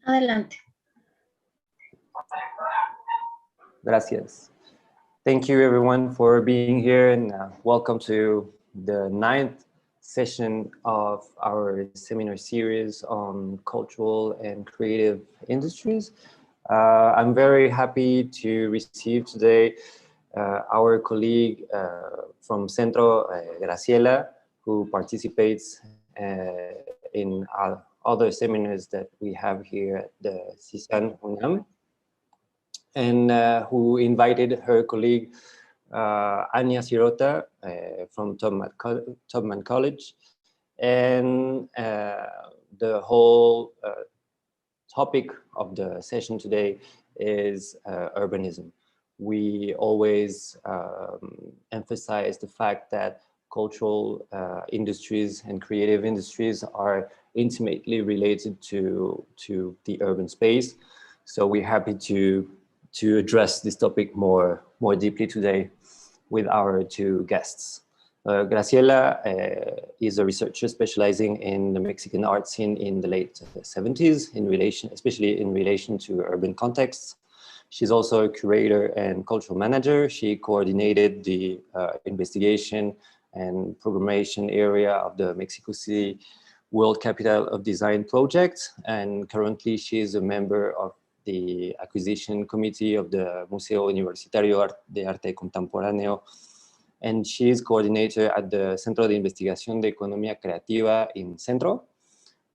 Adelante. Gracias. Thank you everyone for being here, and welcome to the 9th session of our seminar series on cultural and creative industries. I'm very happy to receive today our colleague from CENTRO, Graciela, who participates in other seminars that we have here at the CISAN UNAM, and who invited her colleague Anya Sirota from Tubman College. And the whole topic of the session today is urbanism. We always emphasize the fact that cultural industries and creative industries are intimately related to the urban space. So we're happy to address this topic more deeply today with our two guests. Graciela is a researcher specializing in the Mexican art scene in the late 70s, especially in relation to urban contexts. She's also a curator and cultural manager. She coordinated the investigation and programmation area of the Mexico City World Capital of Design project, and currently she is a member of the acquisition committee of the Museo Universitario de Arte Contemporáneo, and she is coordinator at the Centro de Investigación de Economía Creativa in CENTRO.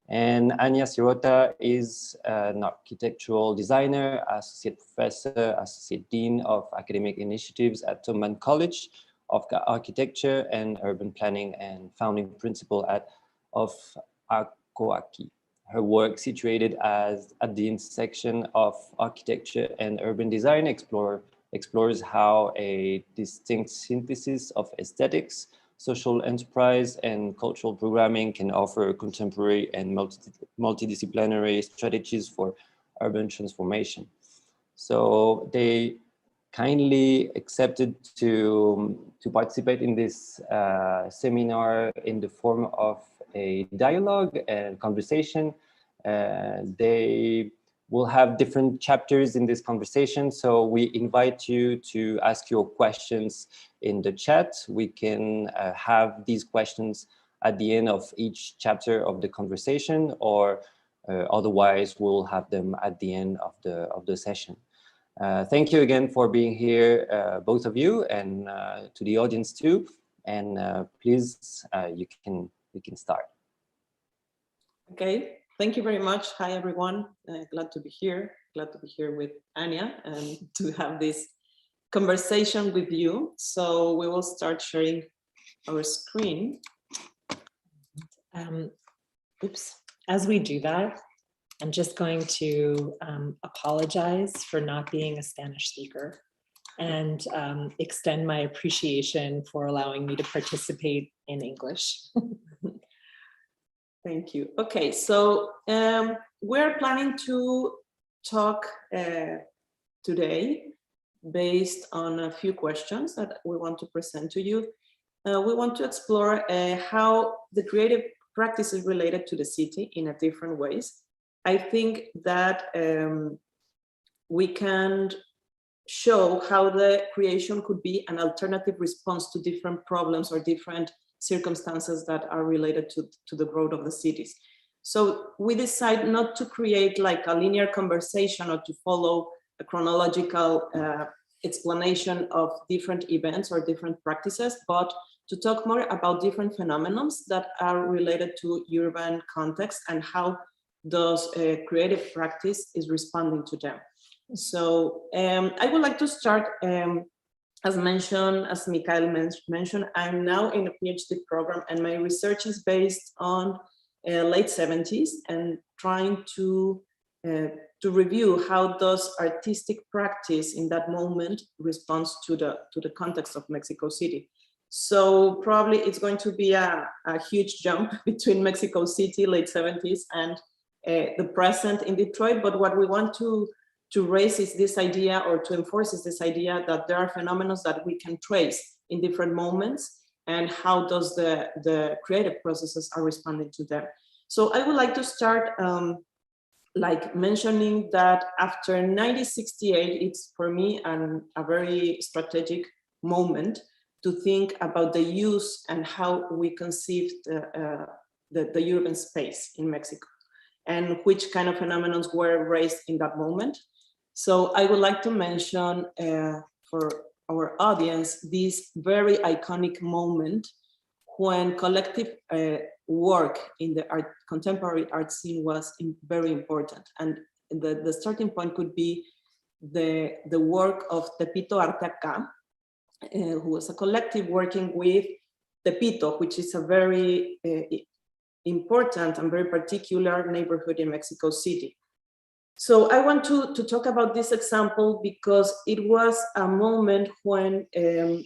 And Anya Sirota is an architectural designer, associate professor, associate dean of academic initiatives at Tubman College of Architecture and Urban Planning, and founding principal of ACOACI. Her work, situated at the intersection of architecture and urban design, explores how a distinct synthesis of aesthetics, social enterprise, and cultural programming can offer contemporary and multidisciplinary strategies for urban transformation. So they kindly accepted to participate in this seminar in the form of a dialogue and conversation. They will have different chapters in this conversation, so we invite you to ask your questions in the chat. We can have these questions at the end of each chapter of the conversation, or otherwise we'll have them at the end of the session. Thank you again for being here, both of you, and to the audience too. And please, we can start. Okay, thank you very much. Hi, everyone. Glad to be here. Glad to be here with Anya and to have this conversation with you. So we will start sharing our screen. As we do that, I'm just going to apologize for not being a Spanish speaker and extend my appreciation for allowing me to participate in English. Thank you. Okay, so we're planning to talk today based on a few questions that we want to present to you. We want to explore how the creative practice is related to the city in a different ways. I think that we can show how the creation could be an alternative response to different problems or different circumstances that are related to the growth of the cities. So we decide not to create like a linear conversation or to follow a chronological explanation of different events or different practices, but to talk more about different phenomena that are related to urban context and how those creative practice is responding to them. So I would like to start, as mentioned, as Michael mentioned, I'm now in a PhD program and my research is based on late 70s and trying to review how does artistic practice in that moment responds to the context of Mexico City. So probably it's going to be a huge jump between Mexico City, late 70s, and the present in Detroit. But what we want to raise is this idea, or to enforce is this idea, that there are phenomena that we can trace in different moments and how does the creative processes are responding to them. So I would like to start like mentioning that after 1968, it's for me a very strategic moment to think about the use and how we conceived the urban space in Mexico and which kind of phenomena were raised in that moment. So I would like to mention for our audience this very iconic moment when collective work in the contemporary art scene was very important. And the starting point could be the work of Tepito Arte Acá, who was a collective working with Tepito, which is a very important and very particular neighborhood in Mexico City. So I want to talk about this example because it was a moment when,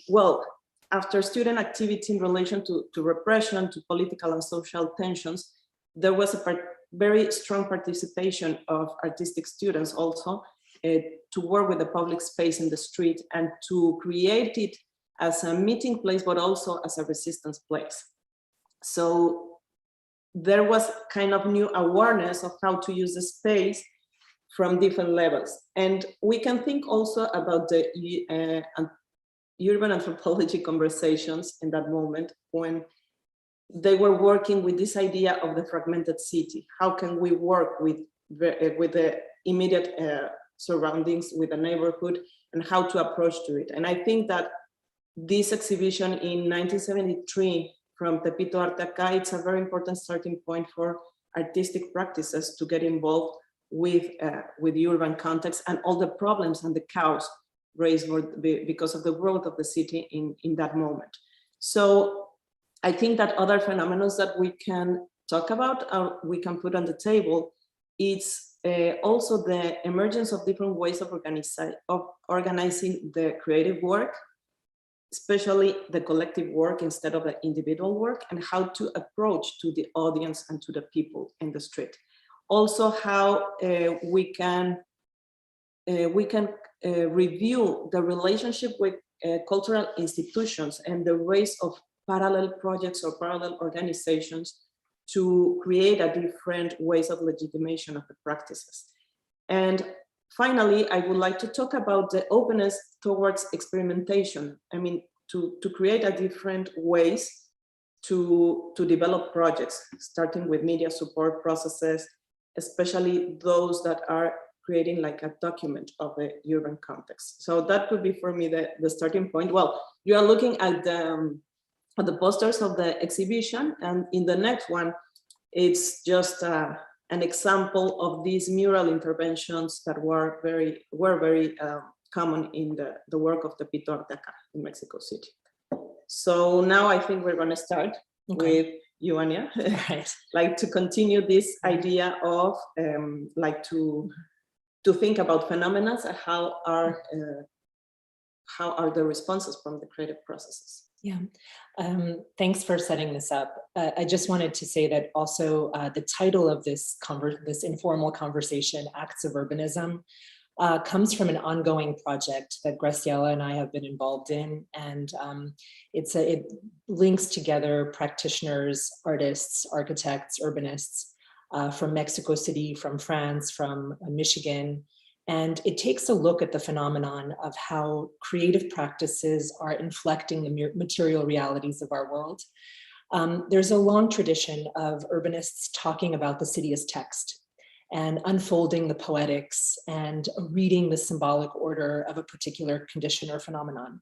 well, after student activity in relation to repression, to political and social tensions, there was a very strong participation of artistic students also to work with the public space in the street and to create it as a meeting place, but also as a resistance place. So there was kind of new awareness of how to use the space from different levels. And we can think also about the urban anthropology conversations in that moment when they were working with this idea of the fragmented city. How can we work with the immediate surroundings, with the neighborhood, and how to approach to it? And I think that this exhibition in 1973 from Tepito Arte Acá, it's a very important starting point for artistic practices to get involved with the urban context and all the problems and the chaos raised because of the growth of the city in that moment. So I think that other phenomena that we can talk about, we can put on the table, it's also the emergence of different ways of organizing the creative work, especially the collective work instead of the individual work, and how to approach to the audience and to the people in the street. Also how we can review the relationship with cultural institutions and the ways of parallel projects or parallel organizations to create a different ways of legitimation of the practices. And finally, I would like to talk about the openness towards experimentation. I mean, to create a different ways to develop projects, starting with media support processes, especially those that are creating like a document of the urban context. So that could be for me the starting point. Well, you are looking at the posters of the exhibition, and in the next one, it's just an example of these mural interventions that were very common in the work of Tepito Arte Acá in Mexico City. So now I think we're going to start with you, Anya. Right. Like to continue this idea of like to think about phenomena and how are the responses from the creative processes. Yeah, thanks for setting this up. I just wanted to say that also the title of this informal conversation, Acts of Urbanism, comes from an ongoing project that Graciela and I have been involved in, and it links together practitioners, artists, architects, urbanists from Mexico City, from France, from Michigan, and it takes a look at the phenomenon of how creative practices are inflecting the material realities of our world. There's a long tradition of urbanists talking about the city as text and unfolding the poetics and reading the symbolic order of a particular condition or phenomenon.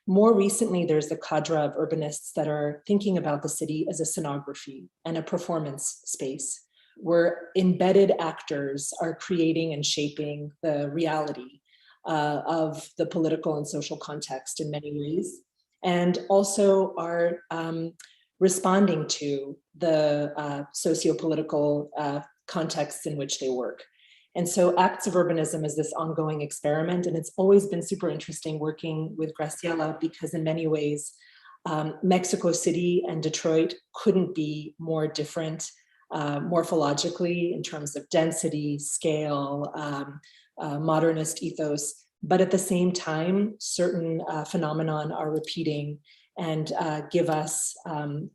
More recently, there's the cadre of urbanists that are thinking about the city as a scenography and a performance space, where embedded actors are creating and shaping the reality of the political and social context in many ways, and also are responding to the socio-political contexts in which they work. And so Acts of Urbanism is this ongoing experiment, and it's always been super interesting working with Graciela because in many ways, Mexico City and Detroit couldn't be more different morphologically in terms of density, scale, modernist ethos, but at the same time, certain phenomenon are repeating and give us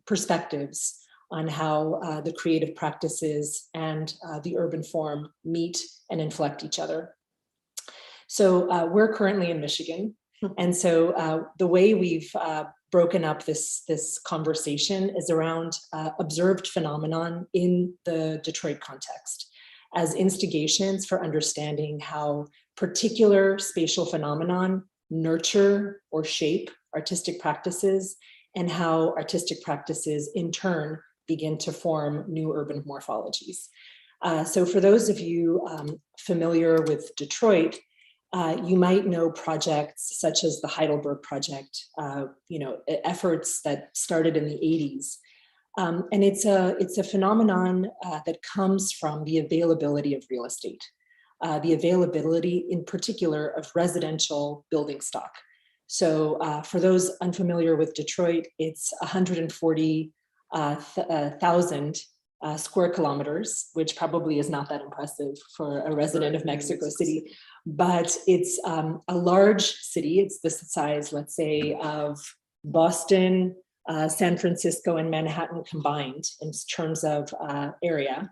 perspectives on how the creative practices and the urban form meet and inflect each other. So we're currently in Michigan. And so the way we've broken up this conversation is around observed phenomenon in the Detroit context as instigations for understanding how particular spatial phenomenon nurture or shape artistic practices, and how artistic practices in turn begin to form new urban morphologies. So for those of you familiar with Detroit, you might know projects such as the Heidelberg Project, efforts that started in the 80s. And it's a phenomenon that comes from the availability of real estate, the availability in particular of residential building stock. So for those unfamiliar with Detroit, it's 140,000 square kilometers, which probably is not that impressive for a resident of Mexico City, but it's a large city. It's the size, let's say, of Boston, San Francisco, and Manhattan combined in terms of area.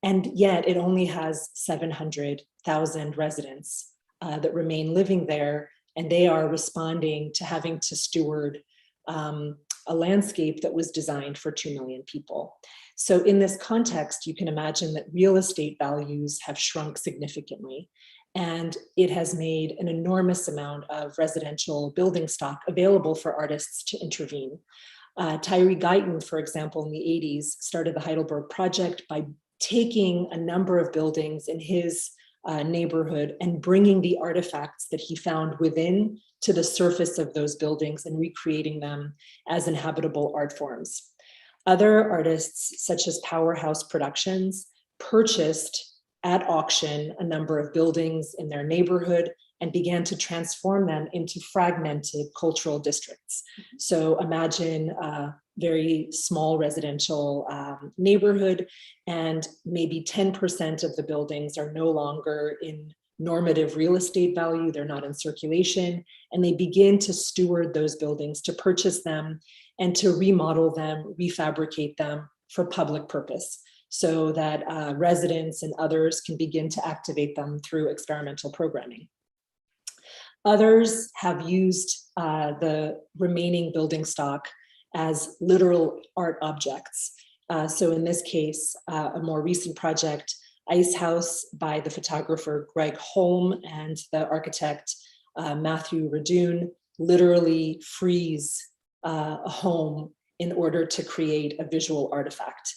And yet it only has 700,000 residents that remain living there, and they are responding to having to steward a landscape that was designed for 2 million people. So in this context, you can imagine that real estate values have shrunk significantly, and it has made an enormous amount of residential building stock available for artists to intervene. Tyree Guyton, for example, in the 80s, started the Heidelberg Project by taking a number of buildings in his neighborhood and bringing the artifacts that he found within to the surface of those buildings and recreating them as inhabitable art forms. Other artists, such as Powerhouse Productions, purchased at auction a number of buildings in their neighborhood and began to transform them into fragmented cultural districts. So imagine a very small residential neighborhood, and maybe 10% of the buildings are no longer in normative real estate value, they're not in circulation, and they begin to steward those buildings, to purchase them and to remodel them, refabricate them for public purpose, so that residents and others can begin to activate them through experimental programming. Others have used the remaining building stock as literal art objects. So in this case, a more recent project, Ice House by the photographer Greg Holm and the architect Matthew Radoon literally freeze a home in order to create a visual artifact.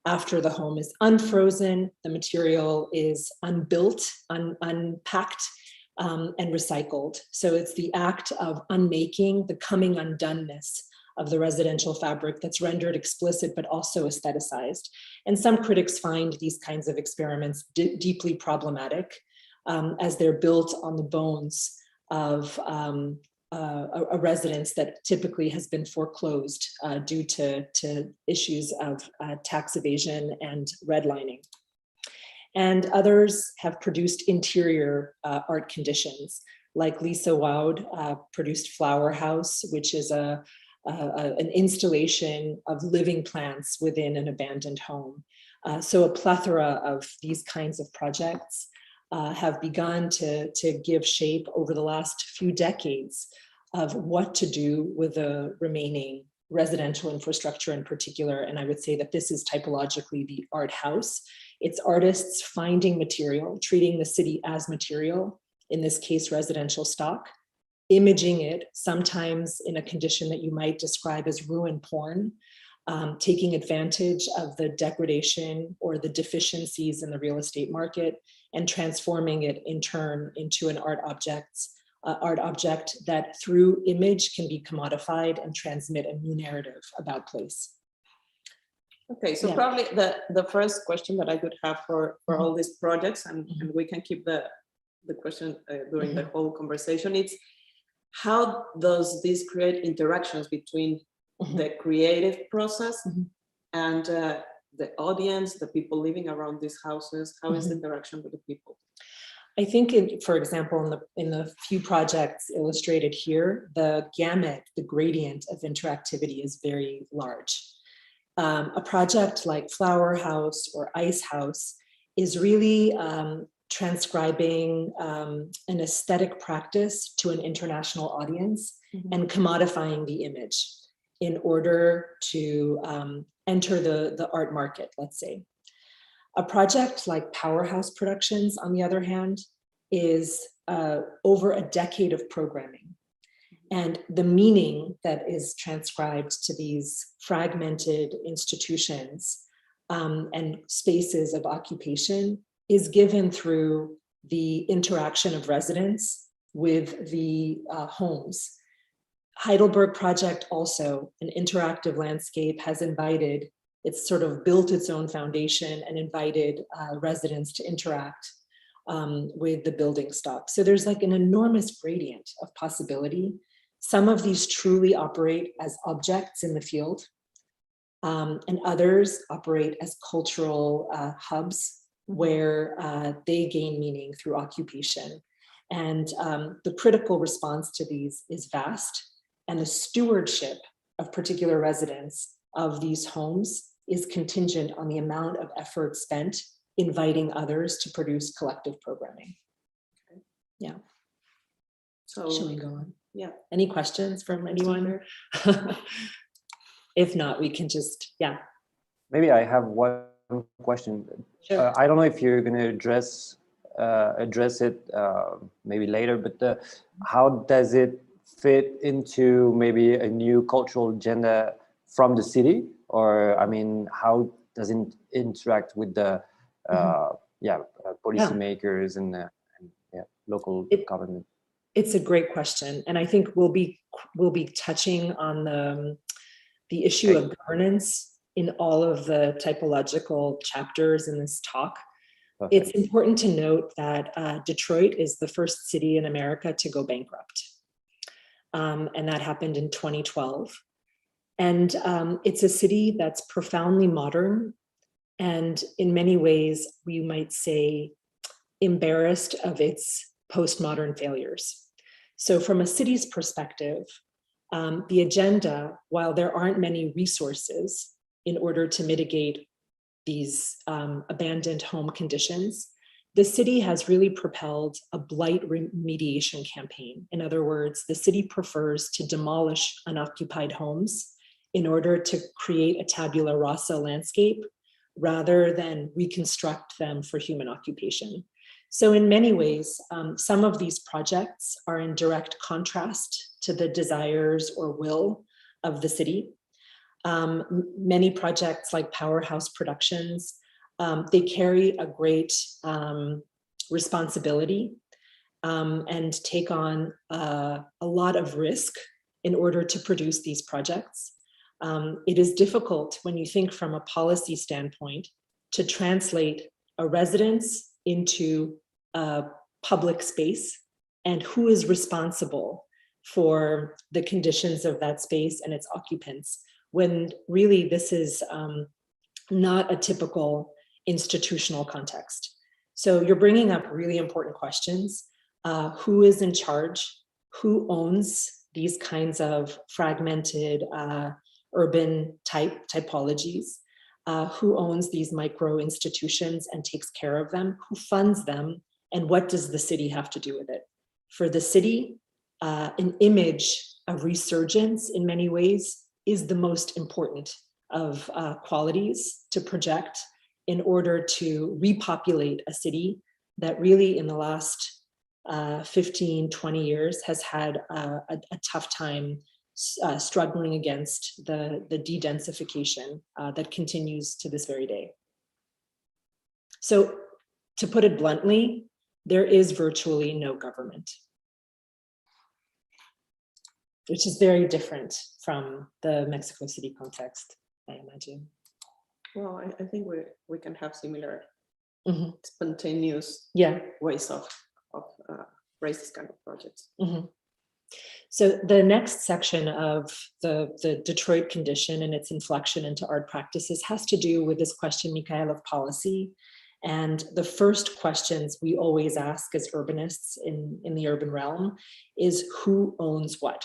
After the home is unfrozen, the material is unbuilt, unpacked, and recycled. So it's the act of unmaking, the coming undoneness of the residential fabric that's rendered explicit, but also aestheticized. And some critics find these kinds of experiments deeply problematic, as they're built on the bones of a residence that typically has been foreclosed due to issues of tax evasion and redlining. And others have produced interior art conditions, like Lisa Woud produced Flower House, which is an installation of living plants within an abandoned home. So a plethora of these kinds of projects have begun to give shape over the last few decades of what to do with the remaining residential infrastructure in particular. And I would say that this is typologically the art house. It's artists finding material, treating the city as material, in this case, residential stock, imaging it, sometimes in a condition that you might describe as ruin porn, taking advantage of the degradation or the deficiencies in the real estate market and transforming it in turn into an art object that through image can be commodified and transmit a new narrative about place. Okay, so probably the first question that I would have for all these projects, and we can keep the question during the whole conversation, it's how does this create interactions between the creative process and the audience, the people living around these houses? How is the interaction with the people? I think, for example, in the few projects illustrated here, the gamut, the gradient of interactivity is very large. A project like Flower House or Ice House is really transcribing an aesthetic practice to an international audience and commodifying the image in order to enter the art market, let's say. A project like Powerhouse Productions, on the other hand, is over a decade of programming. And the meaning that is transcribed to these fragmented institutions and spaces of occupation is given through the interaction of residents with the homes. Heidelberg Project also, an interactive landscape, has invited, it's sort of built its own foundation and invited residents to interact with the building stock. So there's like an enormous gradient of possibility. Some of these truly operate as objects in the field, and others operate as cultural hubs where they gain meaning through occupation. And the critical response to these is vast, and the stewardship of particular residents of these homes is contingent on the amount of effort spent inviting others to produce collective programming. Okay. Yeah. So shall we go on? Yeah. Any questions from anyone? If not, we can just, yeah. Maybe I have one question. Sure. I don't know if you're going to address it maybe later, but how does it fit into maybe a new cultural agenda from the city? Or, I mean, how does it interact with the policymakers and local government? It's a great question, and I think we'll be touching on the issue of governance in all of the typological chapters in this talk. Okay. It's important to note that Detroit is the first city in America to go bankrupt, and that happened in 2012. And it's a city that's profoundly modern, and in many ways, we might say, embarrassed of its postmodern failures. So from a city's perspective, the agenda, while there aren't many resources in order to mitigate these abandoned home conditions, the city has really propelled a blight remediation campaign. In other words, the city prefers to demolish unoccupied homes in order to create a tabula rasa landscape rather than reconstruct them for human occupation. So in many ways, some of these projects are in direct contrast to the desires or will of the city. Many projects like Powerhouse Productions, they carry a great responsibility and take on a lot of risk in order to produce these projects. It is difficult when you think from a policy standpoint to translate a residence into a public space and who is responsible for the conditions of that space and its occupants, when really this is not a typical institutional context. So you're bringing up really important questions. Who is in charge? Who owns these kinds of fragmented urban typologies? Who owns these micro institutions and takes care of them? Who funds them? And what does the city have to do with it? For the city, an image of resurgence in many ways is the most important of qualities to project in order to repopulate a city that really in the last 15, 20 years has had a tough time struggling against the de-densification that continues to this very day. So to put it bluntly, there is virtually no government, which is very different from the Mexico City context, I imagine. Well, I think we can have similar spontaneous ways of raise this kind of projects. So the next section of the Detroit condition and its inflection into art practices has to do with this question, Michael, of policy. And the first questions we always ask as urbanists in the urban realm is who owns what?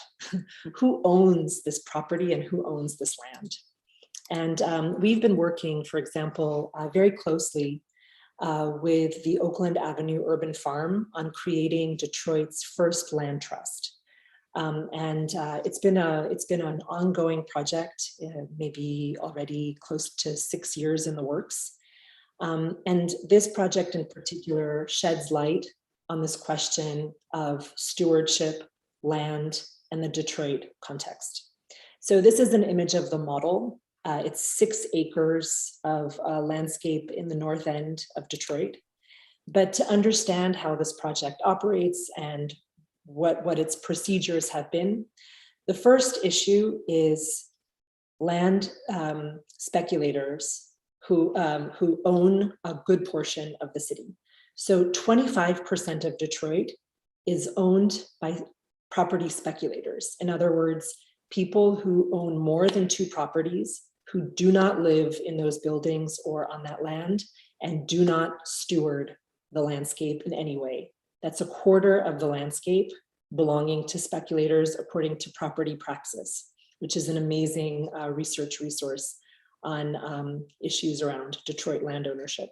Who owns this property and who owns this land? And we've been working, for example, very closely with the Oakland Avenue Urban Farm on creating Detroit's first land trust. It's been an ongoing project, maybe already close to 6 years in the works. And this project in particular sheds light on this question of stewardship, land, and the Detroit context. So this is an image of the model. It's 6 acres of landscape in the north end of Detroit. But to understand how this project operates and what its procedures have been, the first issue is land speculators who own a good portion of the city. So 25% of Detroit is owned by property speculators. In other words, people who own more than 2 properties, who do not live in those buildings or on that land and do not steward the landscape in any way. That's 1/4 of the landscape belonging to speculators according to Property Praxis, which is an amazing research resource on issues around Detroit land ownership.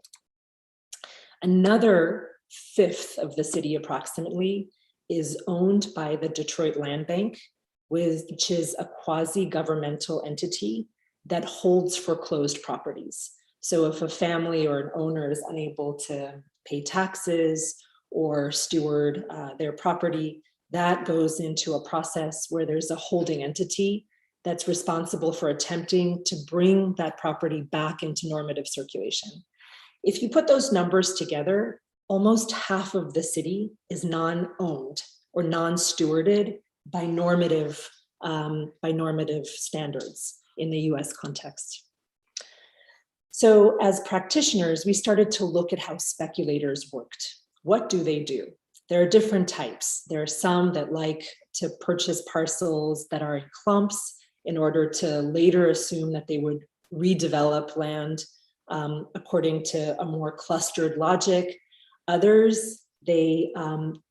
Another 1/5 of the city approximately is owned by the Detroit Land Bank, which is a quasi-governmental entity that holds foreclosed properties. So if a family or an owner is unable to pay taxes or steward their property, that goes into a process where there's a holding entity that's responsible for attempting to bring that property back into normative circulation. If you put those numbers together, almost half of the city is non-owned or non-stewarded by normative standards in the US context. So as practitioners, we started to look at how speculators worked. What do they do? There are different types. There are some that like to purchase parcels that are in clumps in order to later assume that they would redevelop land according to a more clustered logic. Others, they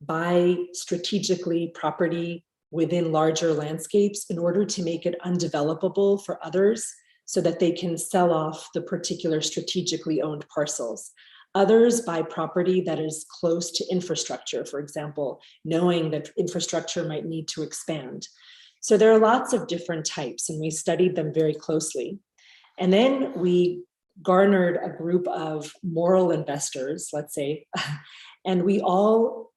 buy strategically property within larger landscapes in order to make it undevelopable for others so that they can sell off the particular strategically owned parcels. Others buy property that is close to infrastructure, for example, knowing that infrastructure might need to expand. So there are lots of different types, and we studied them very closely. And then we garnered a group of moral investors, let's say, and we all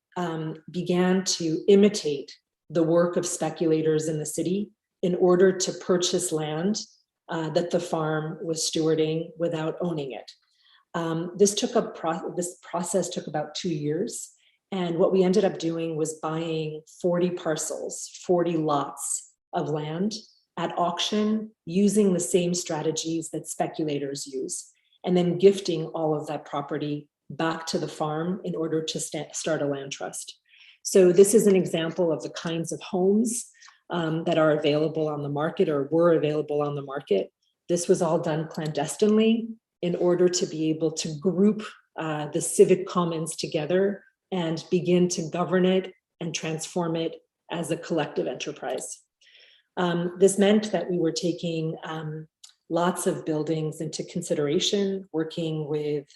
began to imitate the work of speculators in the city in order to purchase land that the farm was stewarding without owning it. This process took about 2 years. And what we ended up doing was buying 40 parcels, 40 lots of land at auction using the same strategies that speculators use, and then gifting all of that property back to the farm in order to start a land trust. So this is an example of the kinds of homes that are available on the market or were available on the market. This was all done clandestinely in order to be able to group the civic commons together and begin to govern it and transform it as a collective enterprise. This meant that we were taking lots of buildings into consideration, working with,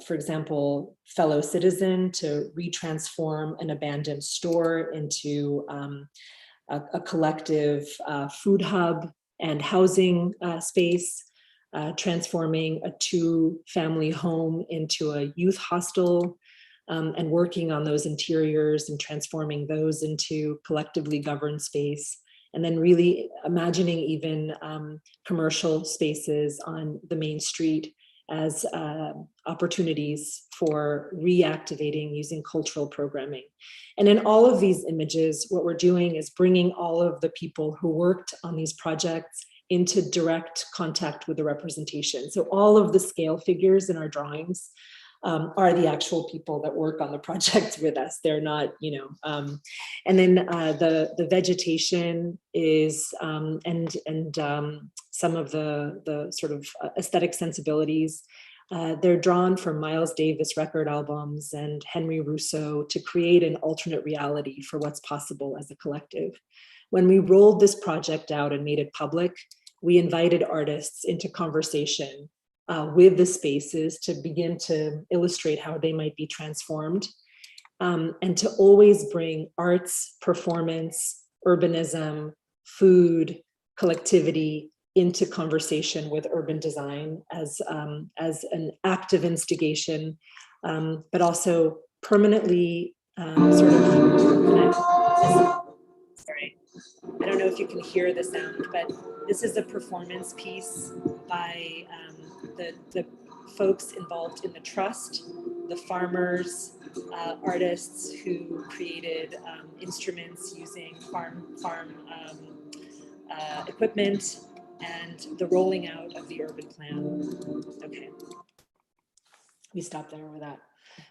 for example, fellow citizen to retransform an abandoned store into a collective food hub and housing space, transforming a 2-family home into a youth hostel, and working on those interiors and transforming those into collectively governed space. And then really imagining even commercial spaces on the main street as opportunities for reactivating using cultural programming. And in all of these images, what we're doing is bringing all of the people who worked on these projects into direct contact with the representation. So all of the scale figures in our drawings are the actual people that work on the project with us. They're not, and then the vegetation is, and some of the sort of aesthetic sensibilities, they're drawn from Miles Davis record albums and Henry Rousseau to create an alternate reality for what's possible as a collective. When we rolled this project out and made it public, we invited artists into conversation with the spaces to begin to illustrate how they might be transformed, and to always bring arts, performance, urbanism, food, collectivity into conversation with urban design as an active instigation, but also permanently sort of, sorry, I don't know if you can hear the sound, but this is a performance piece by the folks involved in the trust, the farmers, artists who created instruments using farm equipment, and the rolling out of the urban plan. Okay, we stop there with that.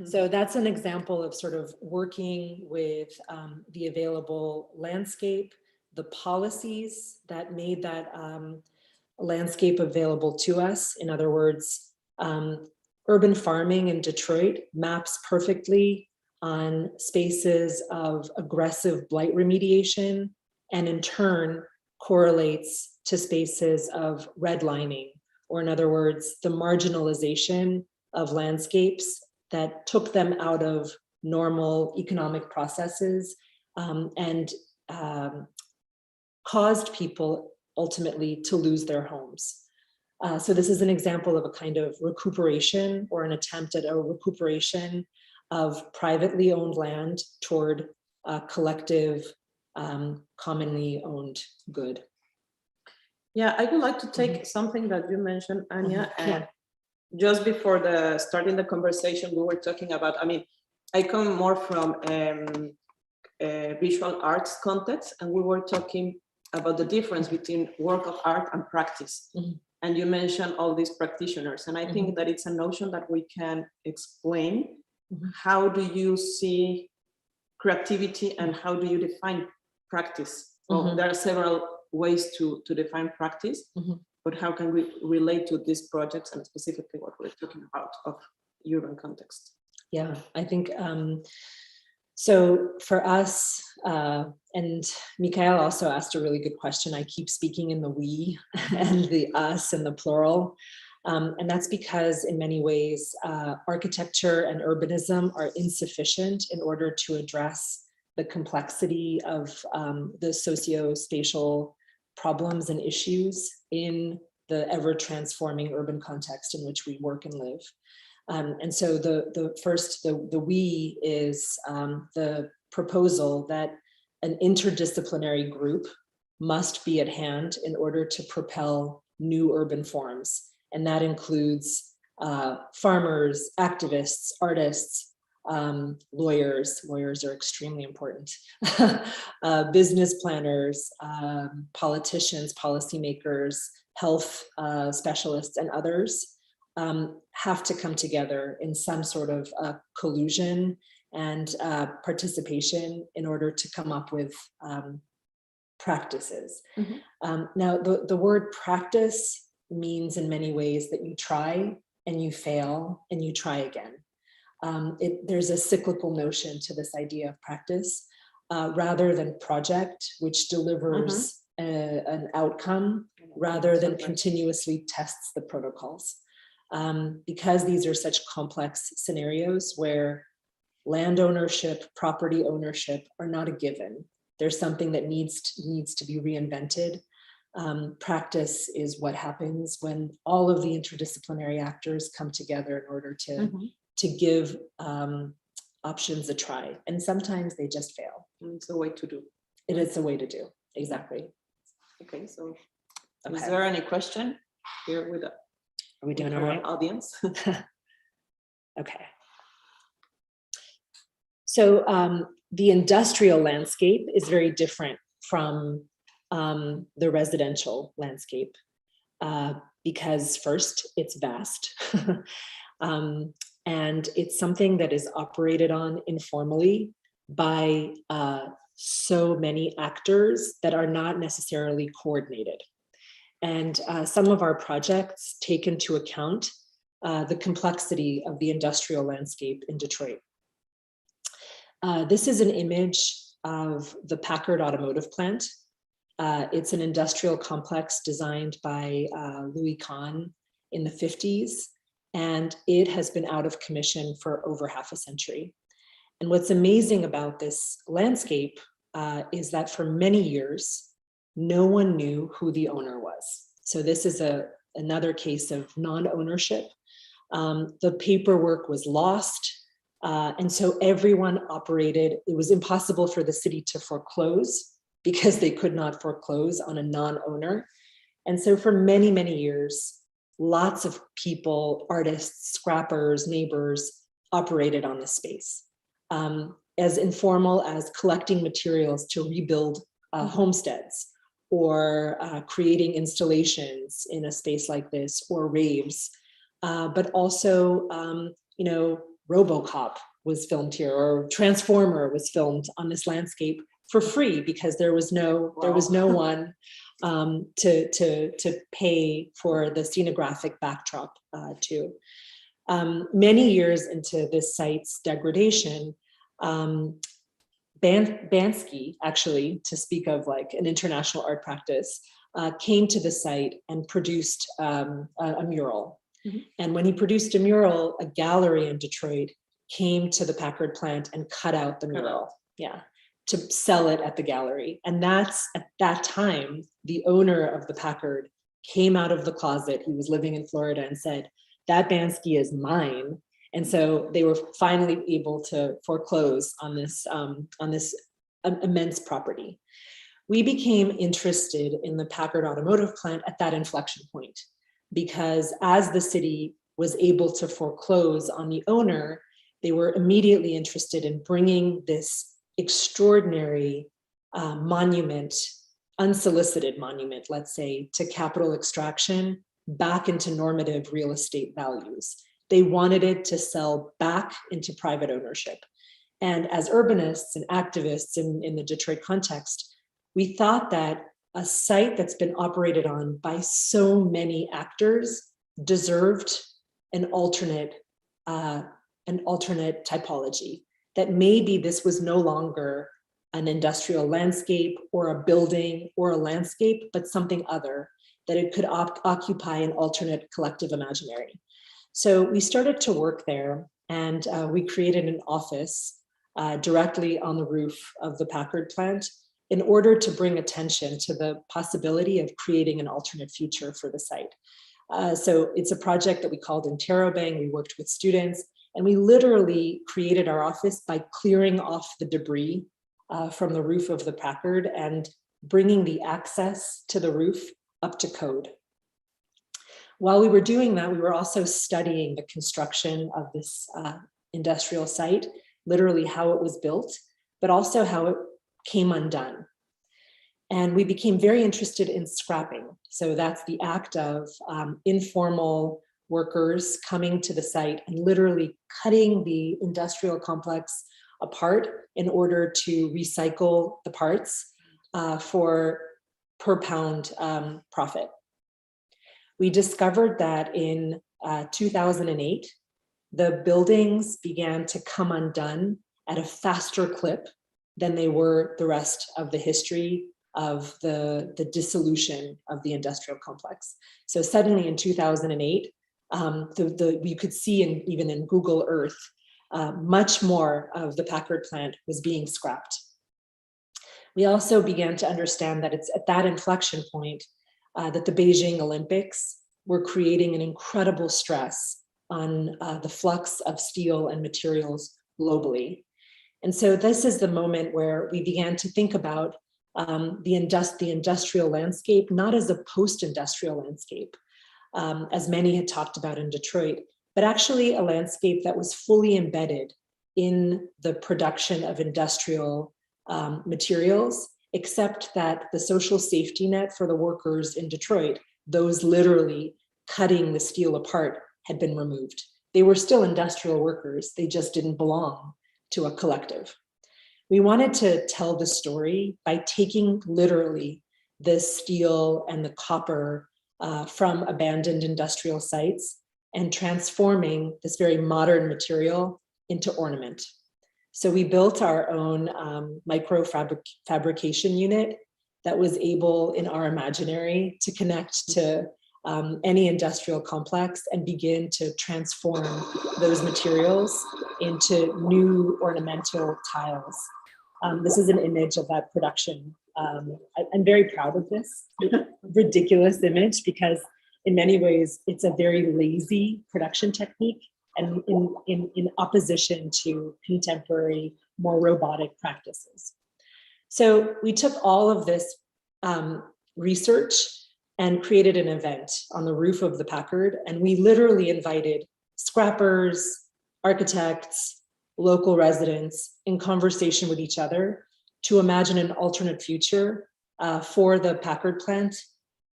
So that's an example of sort of working with the available landscape, the policies that made that landscape available to us. In other words, urban farming in Detroit maps perfectly on spaces of aggressive blight remediation, and in turn correlates to spaces of redlining, or in other words, the marginalization of landscapes that took them out of normal economic processes and caused people ultimately to lose their homes. So this is an example of a kind of recuperation, or an attempt at a recuperation of privately owned land toward collective, commonly owned good. Yeah, I would like to take something that you mentioned, Anya, and just before starting the conversation, we were talking about, I mean, I come more from visual arts context, and we were talking about the difference between work of art and practice. And you mentioned all these practitioners, and I think that it's a notion that we can explain. How do you see creativity, and how do you define practice? Well, there are several ways to define practice, but how can we relate to these projects and specifically what we're talking about of urban context? Yeah, I think so for us, and Mikhail also asked a really good question. I keep speaking in the we and the us and the plural. And that's because in many ways, architecture and urbanism are insufficient in order to address the complexity of the socio-spatial problems and issues in the ever-transforming urban context in which we work and live. And so the we is the proposal that an interdisciplinary group must be at hand in order to propel new urban forms. And that includes farmers, activists, artists, lawyers. Lawyers are extremely important. Business planners, politicians, policymakers, health specialists, and others have to come together in some sort of collusion and participation in order to come up with practices. Now, the word practice means in many ways that you try and you fail and you try again. There's a cyclical notion to this idea of practice rather than project, which delivers an outcome rather than continuously tests the protocols. Because these are such complex scenarios where land ownership, property ownership are not a given. There's something that needs to be reinvented. Practice is what happens when all of the interdisciplinary actors come together in order to give options a try. And sometimes they just fail. It's a way to do. It is a way to do, exactly. Okay, so is there any question here with Are we doing all right? Audience? Okay. So the industrial landscape is very different from the residential landscape because first, it's vast. And it's something that is operated on informally by so many actors that are not necessarily coordinated. And some of our projects take into account the complexity of the industrial landscape in Detroit. This is an image of the Packard automotive plant. It's an industrial complex designed by Louis Kahn in the 50s, and it has been out of commission for over half a century. And what's amazing about this landscape is that for many years, no one knew who the owner was. So this is another case of non-ownership. The paperwork was lost. And so everyone operated. It was impossible for the city to foreclose because they could not foreclose on a non-owner. And so for many, many years, lots of people, artists, scrappers, neighbors operated on this space. As informal as collecting materials to rebuild homesteads, or creating installations in a space like this, or raves, but also, you know, RoboCop was filmed here, or Transformer was filmed on this landscape for free because there was no one to pay for the scenographic backdrop to. Many years into this site's degradation, Bansky, actually, to speak of like an international art practice, came to the site and produced a mural. Mm-hmm. And when he produced a mural, a gallery in Detroit came to the Packard plant and cut out the mural, to sell it at the gallery. And that's, at that time, the owner of the Packard came out of the closet. He was living in Florida and said, "That Bansky is mine." And so they were finally able to foreclose on this immense property. We became interested in the Packard automotive plant at that inflection point, because as the city was able to foreclose on the owner, they were immediately interested in bringing this extraordinary monument, unsolicited monument, let's say, to capital extraction back into normative real estate values. They wanted it to sell back into private ownership. And as urbanists and activists in the Detroit context, we thought that a site that's been operated on by so many actors deserved an alternate typology, that maybe this was no longer an industrial landscape or a building or a landscape, but something other, that it could occupy an alternate collective imaginary. So we started to work there, and we created an office directly on the roof of the Packard plant in order to bring attention to the possibility of creating an alternate future for the site. So it's a project that we called Interrobang. We worked with students, and we literally created our office by clearing off the debris from the roof of the Packard and bringing the access to the roof up to code. While we were doing that, we were also studying the construction of this industrial site, literally how it was built, but also how it came undone. And we became very interested in scrapping. So that's the act of informal workers coming to the site and literally cutting the industrial complex apart in order to recycle the parts for per pound profit. We discovered that in 2008, the buildings began to come undone at a faster clip than they were the rest of the history of the dissolution of the industrial complex. So suddenly in 2008, you could see even in Google Earth, much more of the Packard plant was being scrapped. We also began to understand that it's at that inflection point that the Beijing Olympics were creating an incredible stress on the flux of steel and materials globally. And so this is the moment where we began to think about the industrial landscape, not as a post-industrial landscape, as many had talked about in Detroit, but actually a landscape that was fully embedded in the production of industrial materials, except that the social safety net for the workers in Detroit, those literally cutting the steel apart, had been removed. They were still industrial workers, they just didn't belong to a collective. We wanted to tell the story by taking literally the steel and the copper from abandoned industrial sites and transforming this very modern material into ornament. So we built our own micro fabrication unit that was able in our imaginary to connect to any industrial complex and begin to transform those materials into new ornamental tiles. This is an image of that production. I'm very proud of this ridiculous image because in many ways it's a very lazy production technique and in opposition to contemporary, more robotic practices. So we took all of this research and created an event on the roof of the Packard. And we literally invited scrappers, architects, local residents in conversation with each other to imagine an alternate future for the Packard plant.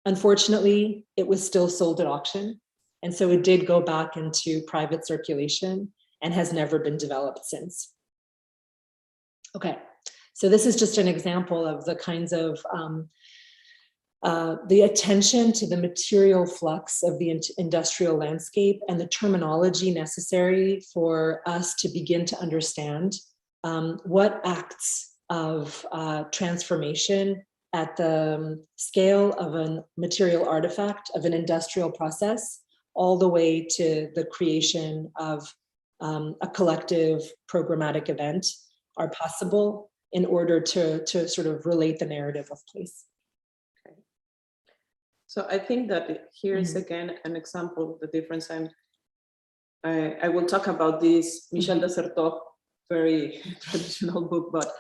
Unfortunately, it was still sold at auction. And so it did go back into private circulation and has never been developed since. Okay, so this is just an example of the kinds of the attention to the material flux of the industrial landscape and the terminology necessary for us to begin to understand what acts of transformation at the scale of a material artifact, of an industrial process, all the way to the creation of a collective programmatic event are possible in order to sort of relate the narrative of place. Okay. So I think that here is again an example of the difference. And I will talk about this Michel de Certeau, very traditional book, but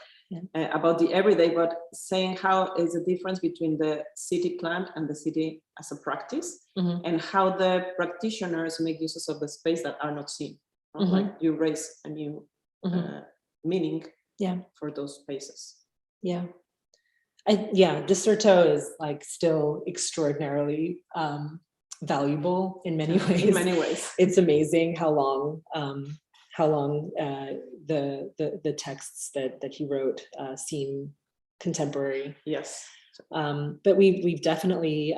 about the everyday, but saying how is the difference between the city plant and the city as a practice, and how the practitioners make uses of the space that are not seen. Like you raise a new meaning for those spaces. Yeah. De Certeau is like still extraordinarily valuable in many ways. In many ways. It's amazing how long the texts that he wrote seem contemporary. Yes. But we've definitely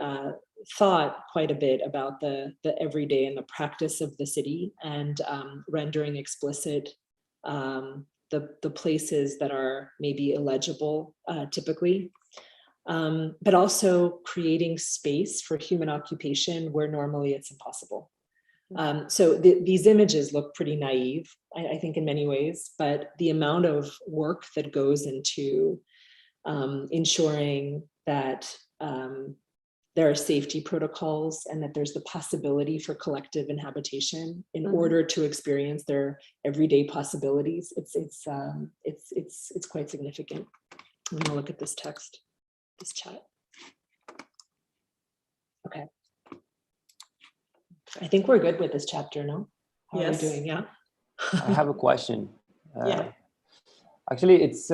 thought quite a bit about the everyday and the practice of the city, and rendering explicit the places that are maybe illegible typically, but also creating space for human occupation where normally it's impossible. So these images look pretty naive, I think, in many ways, but the amount of work that goes into ensuring that there are safety protocols and that there's the possibility for collective inhabitation in order to experience their everyday possibilities, it's quite significant. I'm gonna look at this text, this chat. Okay. I think we're good with this chapter, no? How are we doing? Yeah. I have a question. Yeah. Actually, it's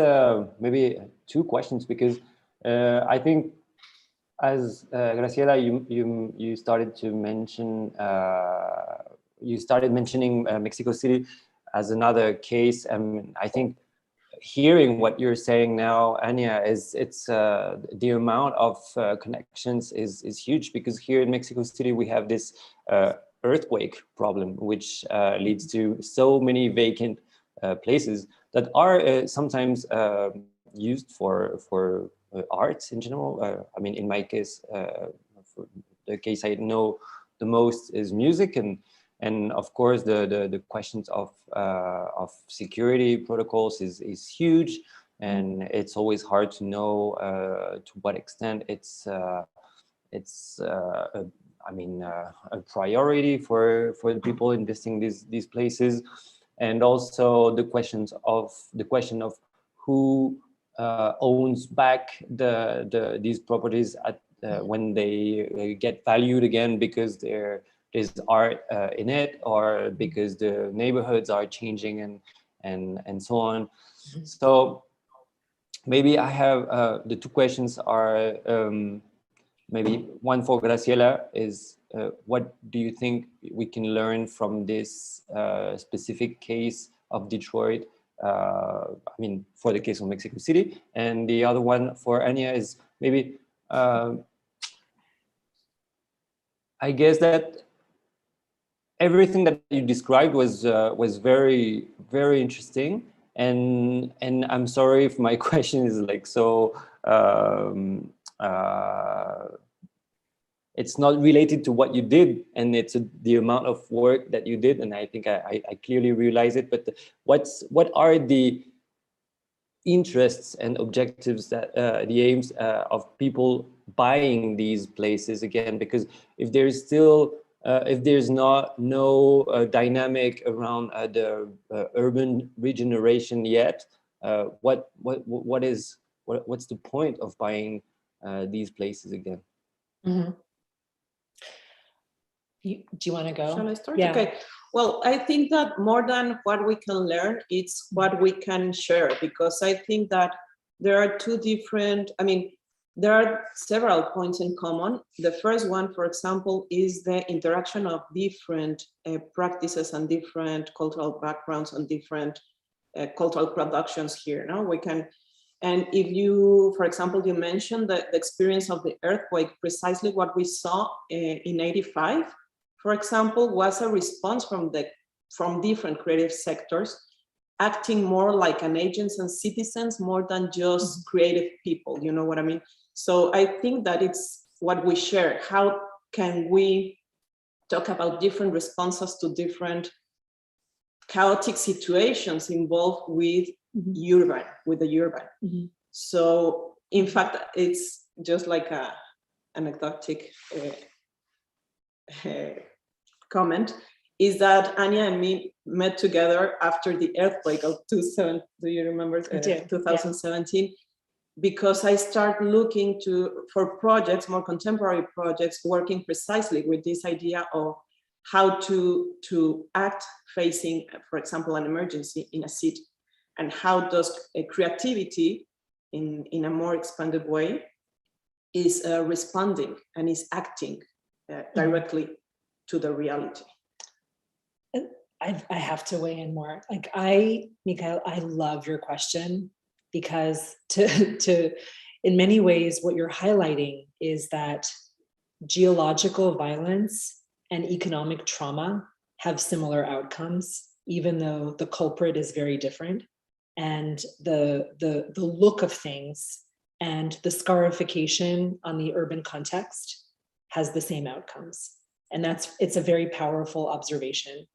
maybe two questions, because I think as Graciela, you started to mention, you started mentioning Mexico City as another case. I think hearing what you're saying now, Anya, it's the amount of connections is huge, because here in Mexico City we have this earthquake problem, which leads to so many vacant places that are sometimes used for arts in general. I mean, in my case, for the case I know the most is music, and of course the questions of security protocols is huge, and it's always hard to know to what extent it's I mean a priority for the people investing these places, and also the question of who owns back these properties at when they get valued again, because there's art in it, or because the neighborhoods are changing and so on. So maybe I have the two questions are maybe one for Graciela is what do you think we can learn from this specific case of Detroit? I mean, for the case of Mexico City, and the other one for Anya is maybe I guess that everything that you described was very, very interesting, and I'm sorry if my question is like so it's not related to what you did, and it's the amount of work that you did. And I think I clearly realize it. But what are the interests and objectives that the aims of people buying these places again? Because if there is still if there's no dynamic around the urban regeneration yet, what's the point of buying these places again? Mm-hmm. Do you want to go? Shall I start? Yeah. Okay. Well, I think that more than what we can learn, it's what we can share, because I think that there are two different, I mean, there are several points in common. The first one, for example, is the interaction of different practices and different cultural backgrounds and different cultural productions here. No, we can, and if you, for example, you mentioned the experience of the earthquake, precisely what we saw in '85, for example, was a response from different creative sectors, acting more like an agents and citizens more than just creative people. You know what I mean? So I think that it's what we share. How can we talk about different responses to different chaotic situations involved with the urban? So in fact, it's just like a anecdotic comment, is that Anya and me met together after the earthquake of 2000, do you remember? 2017. Yeah. Because I started looking for projects, more contemporary projects, working precisely with this idea of how to act facing, for example, an emergency in a city, and how does creativity in a more expanded way is responding and is acting directly to the reality. I have to weigh in more. Like Michael, I love your question, because in many ways, what you're highlighting is that geological violence and economic trauma have similar outcomes, even though the culprit is very different. And the look of things and the scarification on the urban context has the same outcomes. And it's a very powerful observation.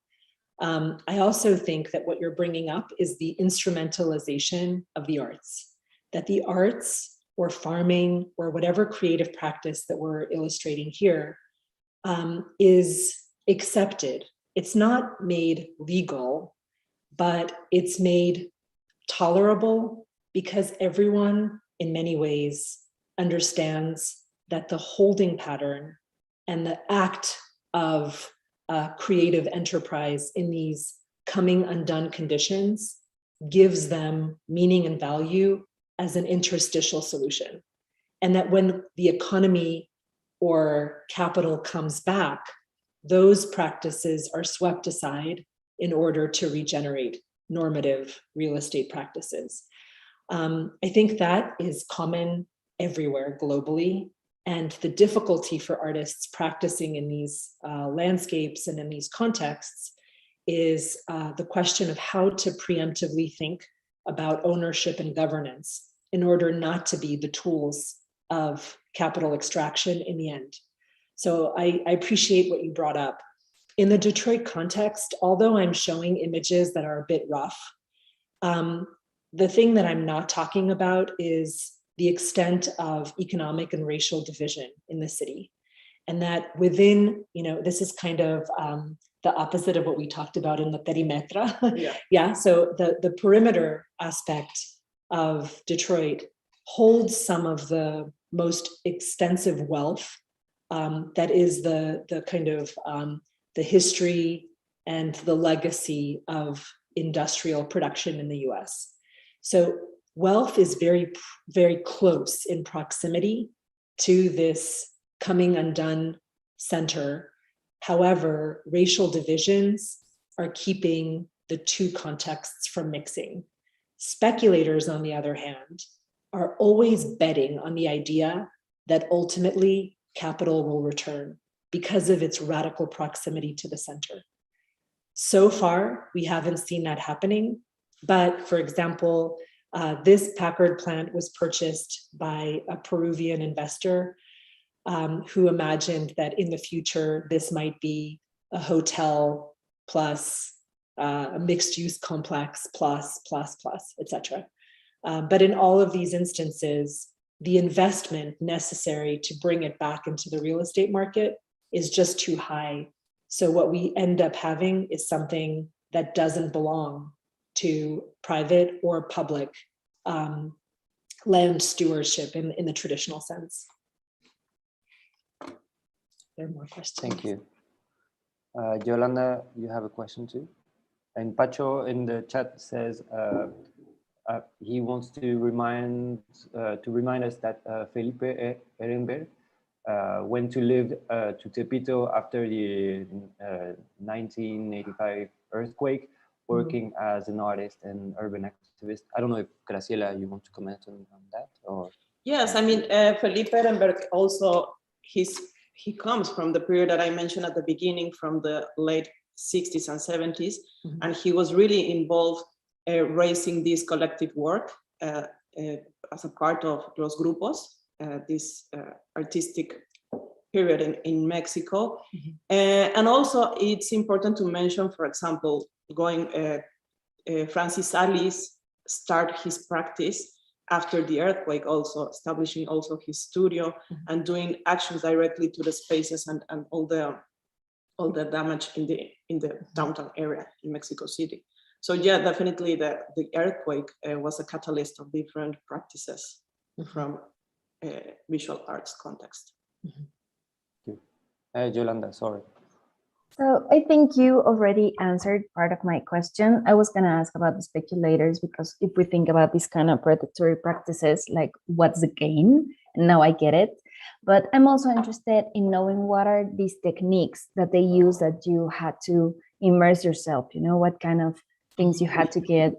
I also think that what you're bringing up is the instrumentalization of the arts, that the arts or farming or whatever creative practice that we're illustrating here is accepted. It's not made legal, but it's made tolerable because everyone in many ways understands that the holding pattern and the act of creative enterprise in these coming undone conditions gives them meaning and value as an interstitial solution. And that when the economy or capital comes back, those practices are swept aside in order to regenerate normative real estate practices. I think that is common everywhere globally. And the difficulty for artists practicing in these landscapes and in these contexts is the question of how to preemptively think about ownership and governance in order not to be the tools of capital extraction in the end. So I appreciate what you brought up. In the Detroit context, although I'm showing images that are a bit rough, the thing that I'm not talking about is the extent of economic and racial division in the city. And that within, this is kind of the opposite of what we talked about in the perimetra. Yeah, so the perimeter aspect of Detroit holds some of the most extensive wealth that is the kind of the history and the legacy of industrial production in the US. So wealth is very, very close in proximity to this coming undone center. However, racial divisions are keeping the two contexts from mixing. Speculators, on the other hand, are always betting on the idea that ultimately capital will return because of its radical proximity to the center. So far, we haven't seen that happening. But for example, This Packard plant was purchased by a Peruvian investor who imagined that in the future, this might be a hotel plus a mixed use complex plus, etc. But in all of these instances, the investment necessary to bring it back into the real estate market is just too high. So what we end up having is something that doesn't belong to private or public land stewardship in the traditional sense. There are more questions. Thank you. Yolanda, you have a question too? And Pacho in the chat says he wants to remind us that Felipe Ehrenberg went to live to Tepito after the 1985 earthquake, working as an artist and urban activist. I don't know if Graciela, you want to comment on that? Or yes, I mean, Felipe Ehrenberg also, he comes from the period that I mentioned at the beginning, from the late 60s and 70s, and he was really involved raising this collective work as a part of Los Grupos, this artistic period in Mexico. And also it's important to mention, for example, Francis Alice started his practice after the earthquake, also establishing also his studio and doing actions directly to the spaces and all the damage in the downtown area in Mexico City. So yeah, definitely the earthquake was a catalyst of different practices from visual arts context. Yolanda, sorry. So I think you already answered part of my question. I was going to ask about the speculators, because if we think about these kind of predatory practices, like what's the gain? And now I get it. But I'm also interested in knowing what are these techniques that they use that you had to immerse yourself, you know, what kind of things you had to get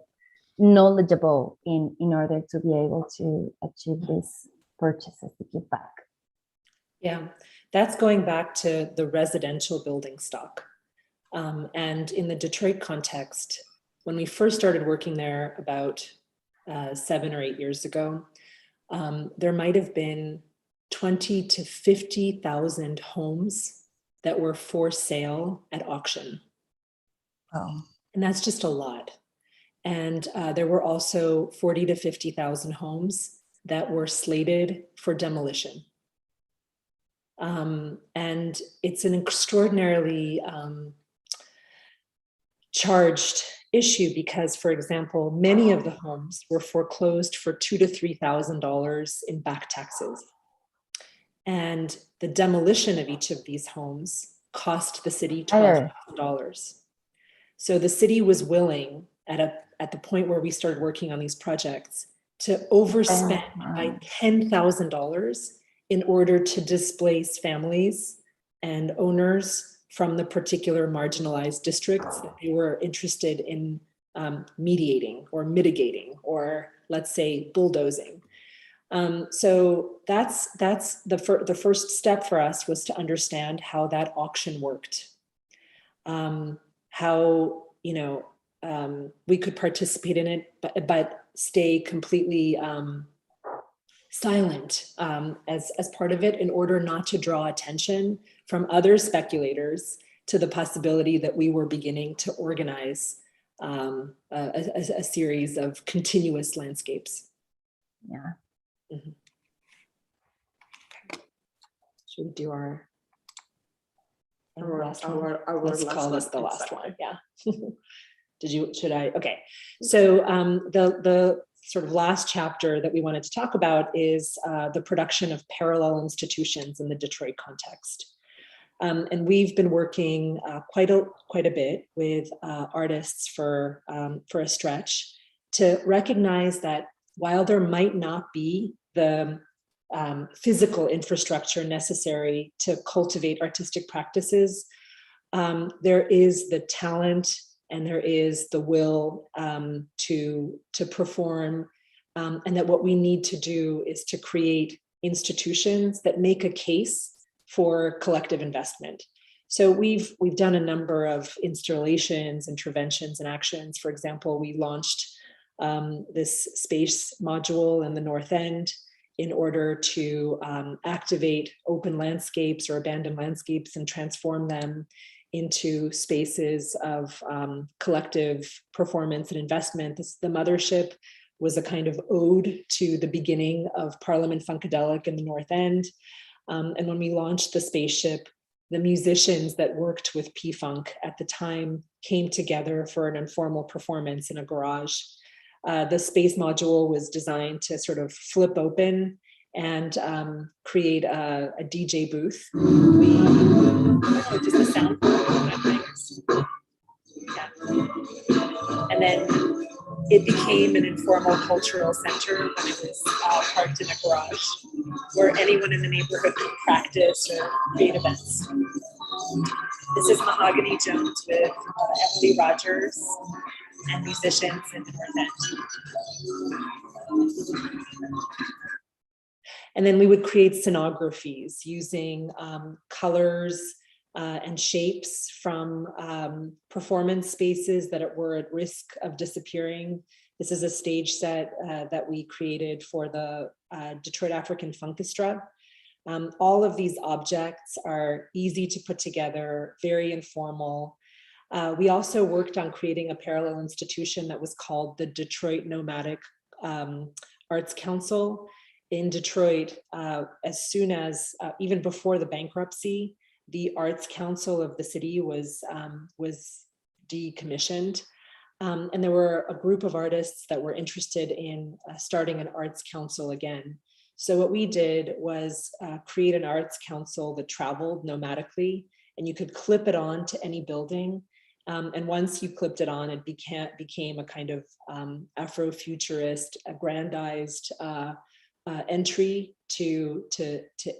knowledgeable in order to be able to achieve these purchases to give back. Yeah, that's going back to the residential building stock. And in the Detroit context, when we first started working there about 7 or 8 years ago, there might have been 20 to 50,000 homes that were for sale at auction. Oh. And that's just a lot. And there were also 40 to 50,000 homes that were slated for demolition. And it's an extraordinarily charged issue because, for example, many of the homes were foreclosed for $2,000 to $3,000 in back taxes. And the demolition of each of these homes cost the city $12,000. So the city was willing at the point where we started working on these projects to overspend by $10,000 in order to displace families and owners from the particular marginalized districts that they were interested in mediating or mitigating, or let's say bulldozing. So that's the first step for us, was to understand how that auction worked, how we could participate in it, but stay completely silent as part of it, in order not to draw attention from other speculators to the possibility that we were beginning to organize a series of continuous landscapes. Yeah. Should we do our Let's call this the last one. Yeah. Should I? Okay. So the sort of last chapter that we wanted to talk about is the production of parallel institutions in the Detroit context. And we've been working quite a bit with artists for a stretch to recognize that while there might not be the physical infrastructure necessary to cultivate artistic practices, there is the talent and there is the will to perform, and that what we need to do is to create institutions that make a case for collective investment. So we've done a number of installations, interventions, and actions. For example, we launched this space module in the north end in order to activate open landscapes or abandoned landscapes and transform them into spaces of collective performance and investment. The mothership was a kind of ode to the beginning of Parliament Funkadelic in the North End. And when we launched the spaceship, the musicians that worked with P-Funk at the time came together for an informal performance in a garage. The space module was designed to sort of flip open and create a DJ booth. Just the sound. Yeah. And then it became an informal cultural center when it was parked in a garage where anyone in the neighborhood could practice or create events. This is Mahogany Jones with Emily Rogers and musicians in the North End. And then we would create scenographies using colors and shapes from performance spaces that were at risk of disappearing. This is a stage set that we created for the Detroit African Funkestra. All of these objects are easy to put together, very informal. We also worked on creating a parallel institution that was called the Detroit Nomadic Arts Council. In Detroit, as soon as, even before the bankruptcy, the Arts Council of the city was decommissioned. And there were a group of artists that were interested in starting an arts council again. So what we did was create an arts council that traveled nomadically, and you could clip it on to any building. And once you clipped it on, it became a kind of Afrofuturist, aggrandized entry to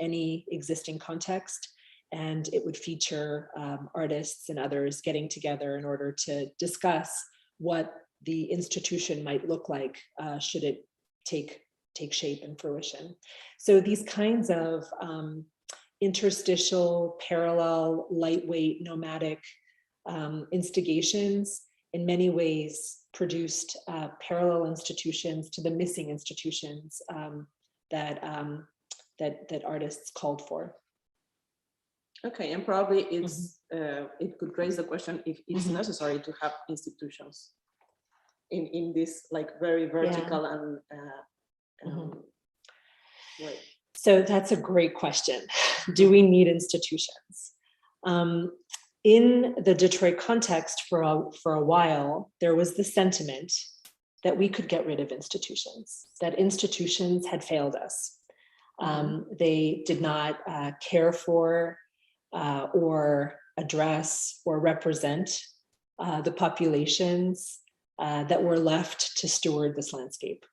any existing context. And it would feature artists and others getting together in order to discuss what the institution might look like should it take shape and fruition. So these kinds of interstitial, parallel, lightweight, nomadic instigations in many ways produced parallel institutions to the missing institutions that artists called for. Okay, and probably it's it could raise the question if it's necessary to have institutions in this like very vertical and way. So that's a great question. Do we need institutions? In the Detroit context for a while, there was the sentiment that we could get rid of institutions, that institutions had failed us. They did not care for or address or represent the populations that were left to steward this landscape.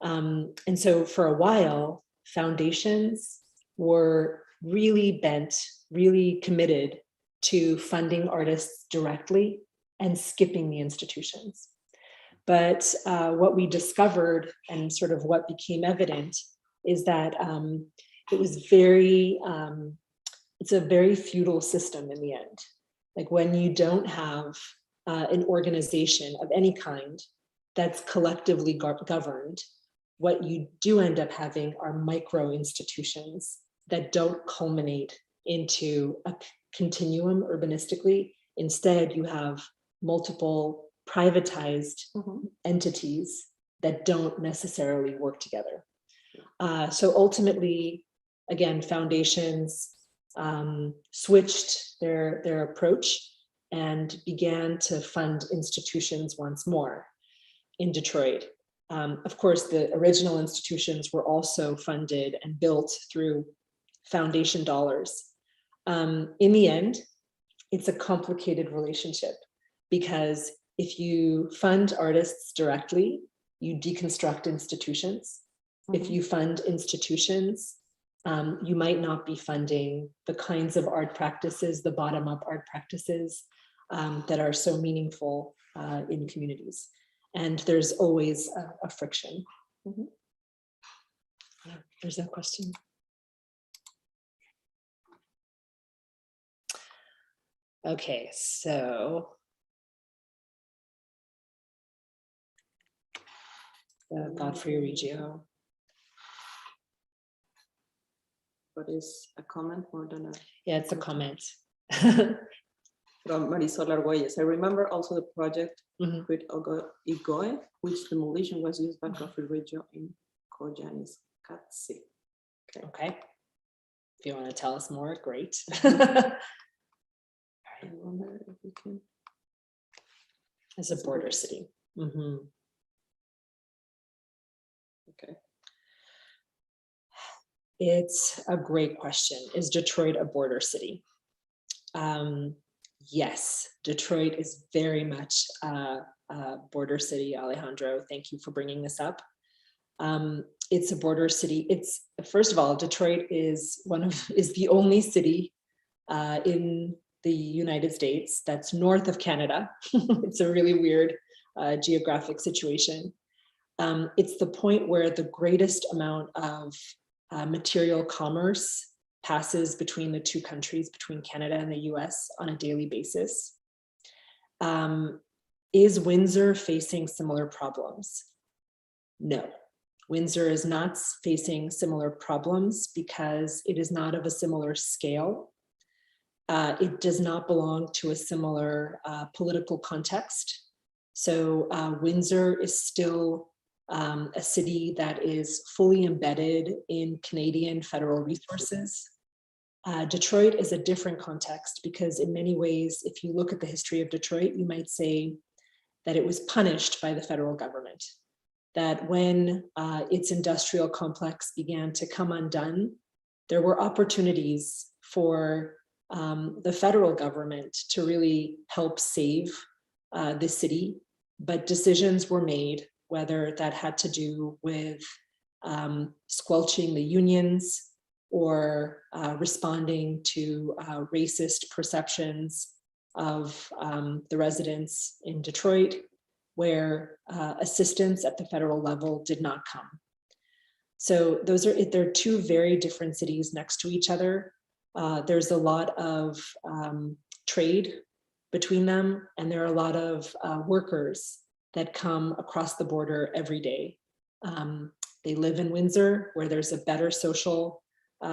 And so for a while, foundations were really bent, really committed to funding artists directly and skipping the institutions. But what we discovered and sort of what became evident is that it was it's a very feudal system in the end. Like when you don't have an organization of any kind that's collectively governed, what you do end up having are micro institutions that don't culminate into a continuum urbanistically. Instead, you have multiple privatized entities that don't necessarily work together. So ultimately, again, foundations switched their approach and began to fund institutions once more in Detroit. Of course, the original institutions were also funded and built through foundation dollars. In the end, it's a complicated relationship because if you fund artists directly, you deconstruct institutions. If you fund institutions, you might not be funding the kinds of art practices, the bottom-up art practices that are so meaningful in communities. And there's always a friction. There's a question. Okay, so the Godfrey Regio. But it's a comment more than a... Yeah, it's a comment. From Marisol Argüelles. I remember also the project Mhm. with Igoe, which demolition was used by Godfrey Regio in Koyanis Katsi. Okay. If you want to tell us more, great. I wonder if we can... As a border city. Mhm. Okay. It's a great question. Is Detroit a border city? Yes, Detroit is very much a border city, Alejandro. Thank you for bringing this up. It's a border city. It's, first of all, Detroit is the only city in the United States that's north of Canada. It's a really weird geographic situation. It's the point where the greatest amount of material commerce passes between the two countries, between Canada and the US, on a daily basis. Is Windsor facing similar problems? No. Windsor is not facing similar problems because it is not of a similar scale. It does not belong to a similar political context. So Windsor is still a city that is fully embedded in Canadian federal resources. Detroit is a different context because in many ways, if you look at the history of Detroit, you might say that it was punished by the federal government. That when its industrial complex began to come undone, there were opportunities for the federal government to really help save the city, but decisions were made, whether that had to do with squelching the unions or responding to racist perceptions of the residents in Detroit, where assistance at the federal level did not come. So they're two very different cities next to each other. There's a lot of trade between them, and there are a lot of workers that come across the border every day. They live in Windsor, where there's a better social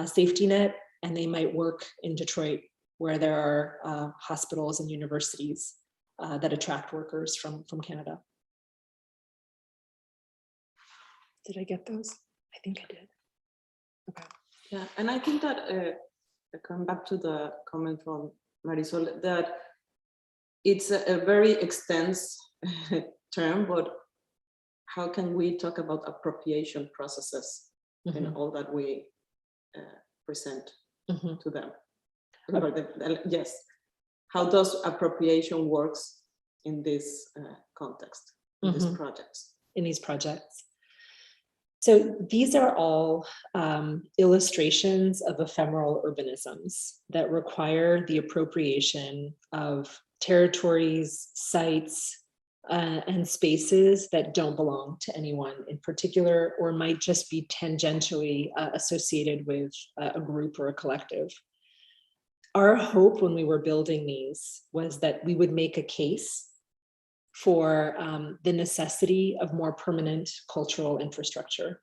safety net, and they might work in Detroit, where there are hospitals and universities that attract workers from Canada. Did I get those? I think I did. Okay. Yeah, and I think that coming back to the comment from Marisol, that it's a very extensive term, but how can we talk about appropriation processes in all that we present to them? Yes, how does appropriation works in this context, in these projects? In these projects. So these are all illustrations of ephemeral urbanisms that require the appropriation of territories, sites, and spaces that don't belong to anyone in particular, or might just be tangentially associated with a group or a collective. Our hope when we were building these was that we would make a case for the necessity of more permanent cultural infrastructure.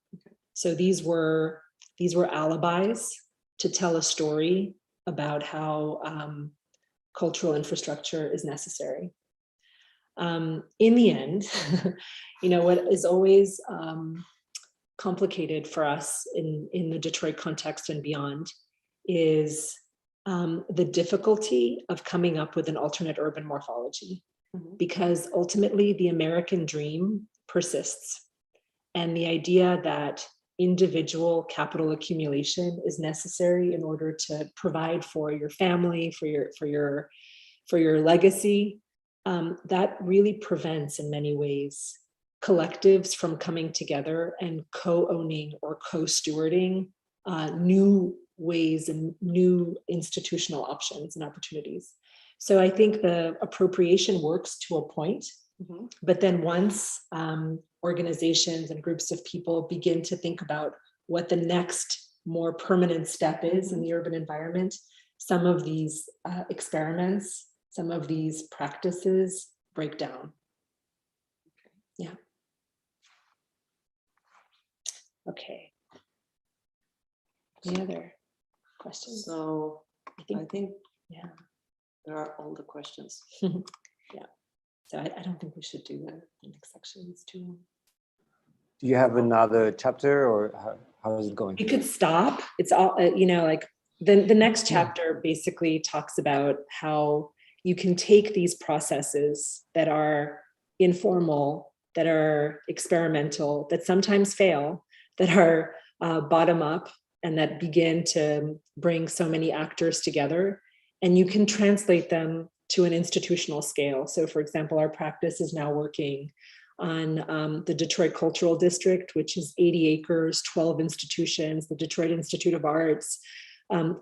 So these were alibis to tell a story about how cultural infrastructure is necessary. In the end, you know, what is always complicated for us in the Detroit context and beyond is the difficulty of coming up with an alternate urban morphology. Because ultimately the American dream persists, and the idea that individual capital accumulation is necessary in order to provide for your family, for your legacy, that really prevents in many ways collectives from coming together and co-owning or co-stewarding new ways and new institutional options and opportunities. So I think the appropriation works to a point, but then once organizations and groups of people begin to think about what the next more permanent step is in the urban environment, some of these experiments, some of these practices break down. Yeah. Okay. Any other questions? So I think yeah. there are all the questions. Yeah. So I don't think we should do the next section. It's too long. Do you have another chapter, or how is it going? You could stop. It's all, you know, like the next chapter basically talks about how you can take these processes that are informal, that are experimental, that sometimes fail, that are bottom up, and that begin to bring so many actors together, and you can translate them to an institutional scale. So for example, our practice is now working on the Detroit Cultural District, which is 80 acres, 12 institutions, the Detroit Institute of Arts,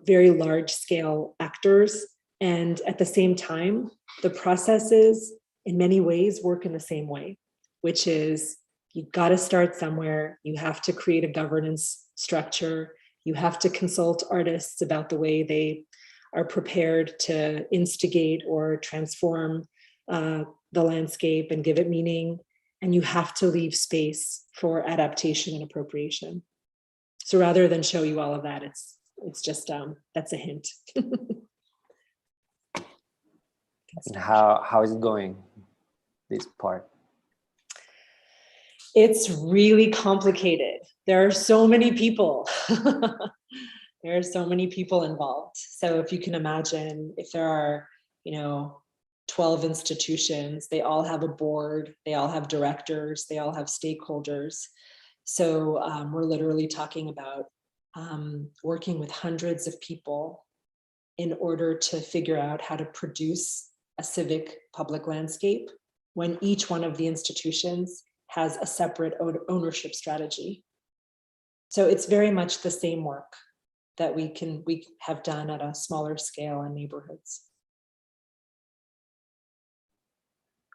very large scale actors. And at the same time, the processes in many ways work in the same way, which is you've got to start somewhere. You have to create a governance structure. You have to consult artists about the way they are prepared to instigate or transform the landscape and give it meaning. And you have to leave space for adaptation and appropriation. So rather than show you all of that, it's just, that's a hint. And how is it going, this part? It's really complicated. There are so many people. There are so many people involved. So if you can imagine, if there are, 12 institutions, they all have a board, they all have directors, they all have stakeholders. So we're literally talking about working with hundreds of people in order to figure out how to produce a civic public landscape when each one of the institutions has a separate ownership strategy. So it's very much the same work that we have done at a smaller scale in neighborhoods.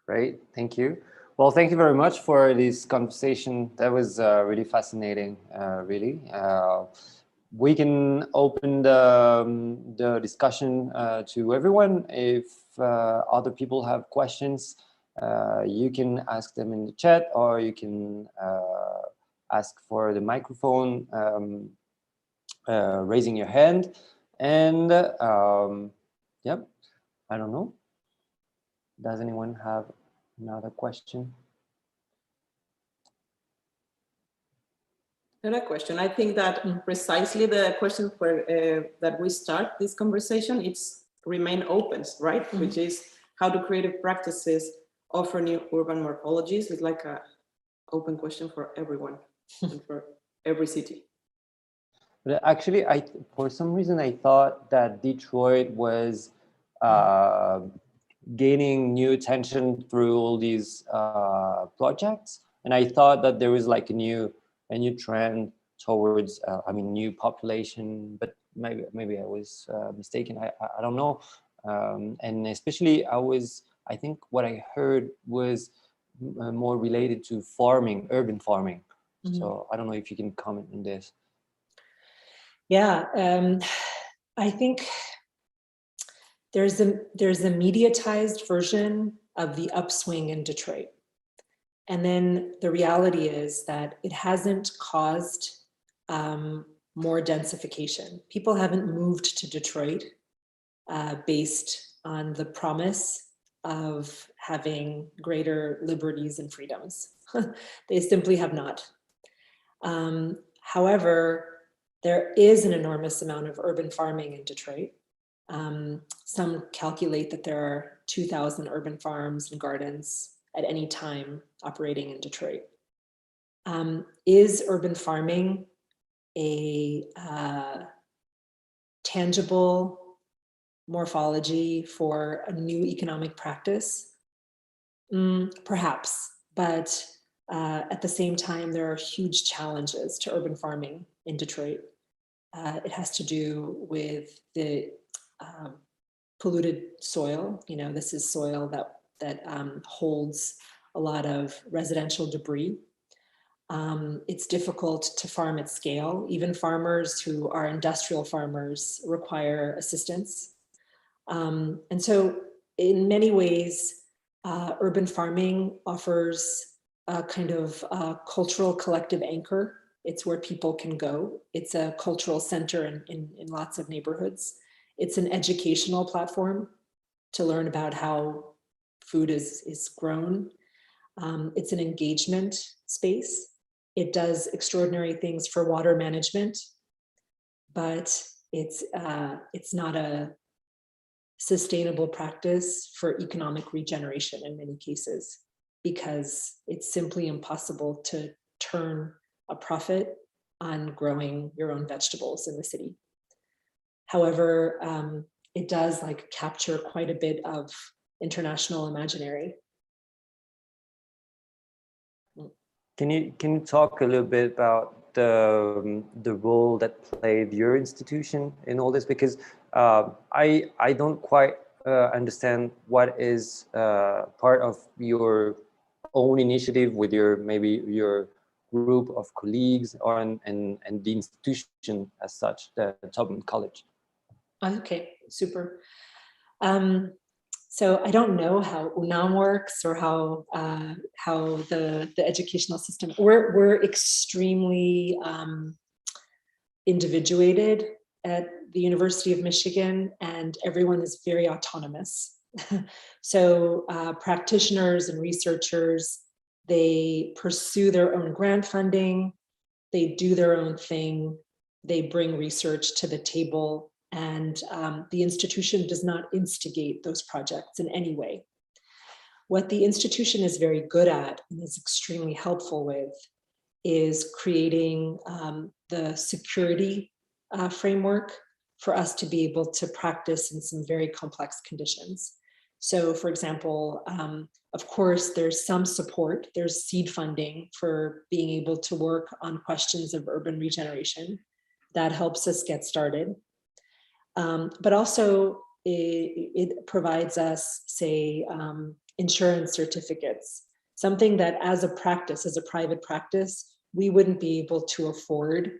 Great, thank you. Well, thank you very much for this conversation. That was really fascinating, really. We can open the discussion to everyone. If other people have questions, you can ask them in the chat, or you can ask for the microphone, raising your hand. And yep, I don't know. Does anyone have another question? Another question. I think that precisely the question for that we start this conversation, it's remain open, right? Mm-hmm. Which is how do creative practices offer new urban morphologies? It's like an open question for everyone and for every city. But actually, for some reason I thought that Detroit was gaining new attention through all these projects, and I thought that there was like a new trend towards new population, but maybe I was mistaken. I don't know, and especially I think what I heard was more related to farming, urban farming. Mm-hmm. So I don't know if you can comment on this. Yeah, I think there's a mediatized version of the upswing in Detroit. And then the reality is that it hasn't caused more densification. People haven't moved to Detroit based on the promise of having greater liberties and freedoms. They simply have not. However, there is an enormous amount of urban farming in Detroit. Some calculate that there are 2,000 urban farms and gardens at any time operating in Detroit. Is urban farming a tangible morphology for a new economic practice? Perhaps, but at the same time, there are huge challenges to urban farming in Detroit. It has to do with the polluted soil. This is soil that holds a lot of residential debris. It's difficult to farm at scale. Even farmers who are industrial farmers require assistance. And so in many ways, urban farming offers a kind of cultural collective anchor It's where people can go. It's a cultural center in lots of neighborhoods. It's an educational platform to learn about how food is grown. It's an engagement space. It does extraordinary things for water management, but it's not a sustainable practice for economic regeneration in many cases, because it's simply impossible to turn a profit on growing your own vegetables in the city. However, it does like capture quite a bit of international imaginary. Can you talk a little bit about the role that played your institution in all this? Because I don't quite understand what is part of your own initiative with maybe your group of colleagues or and the institution as such, the Tubman College. Okay, super. So I don't know how UNAM works or how the educational system. We're extremely individuated at the University of Michigan, and everyone is very autonomous. So practitioners and researchers, they pursue their own grant funding, they do their own thing, they bring research to the table, and the institution does not instigate those projects in any way. What the institution is very good at and is extremely helpful with is creating the security framework for us to be able to practice in some very complex conditions. So for example, of course, there's some support, there's seed funding for being able to work on questions of urban regeneration. That helps us get started. But also it provides us, say, insurance certificates, something that as a practice, as a private practice, we wouldn't be able to afford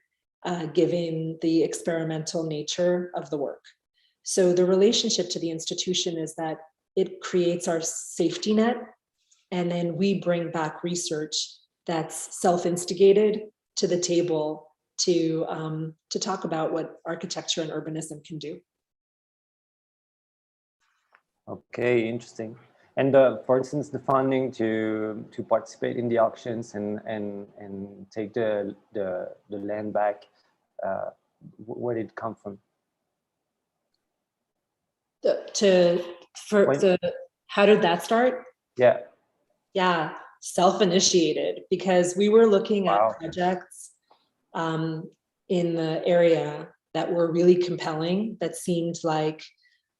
given the experimental nature of the work. So the relationship to the institution is that it creates our safety net, and then we bring back research that's self-instigated to the table to talk about what architecture and urbanism can do. Okay, interesting. And for instance, the funding to participate in the auctions and take the land back, where did it come from? How did that start? Yeah. Yeah, self-initiated, because we were looking at projects in the area that were really compelling, that seemed like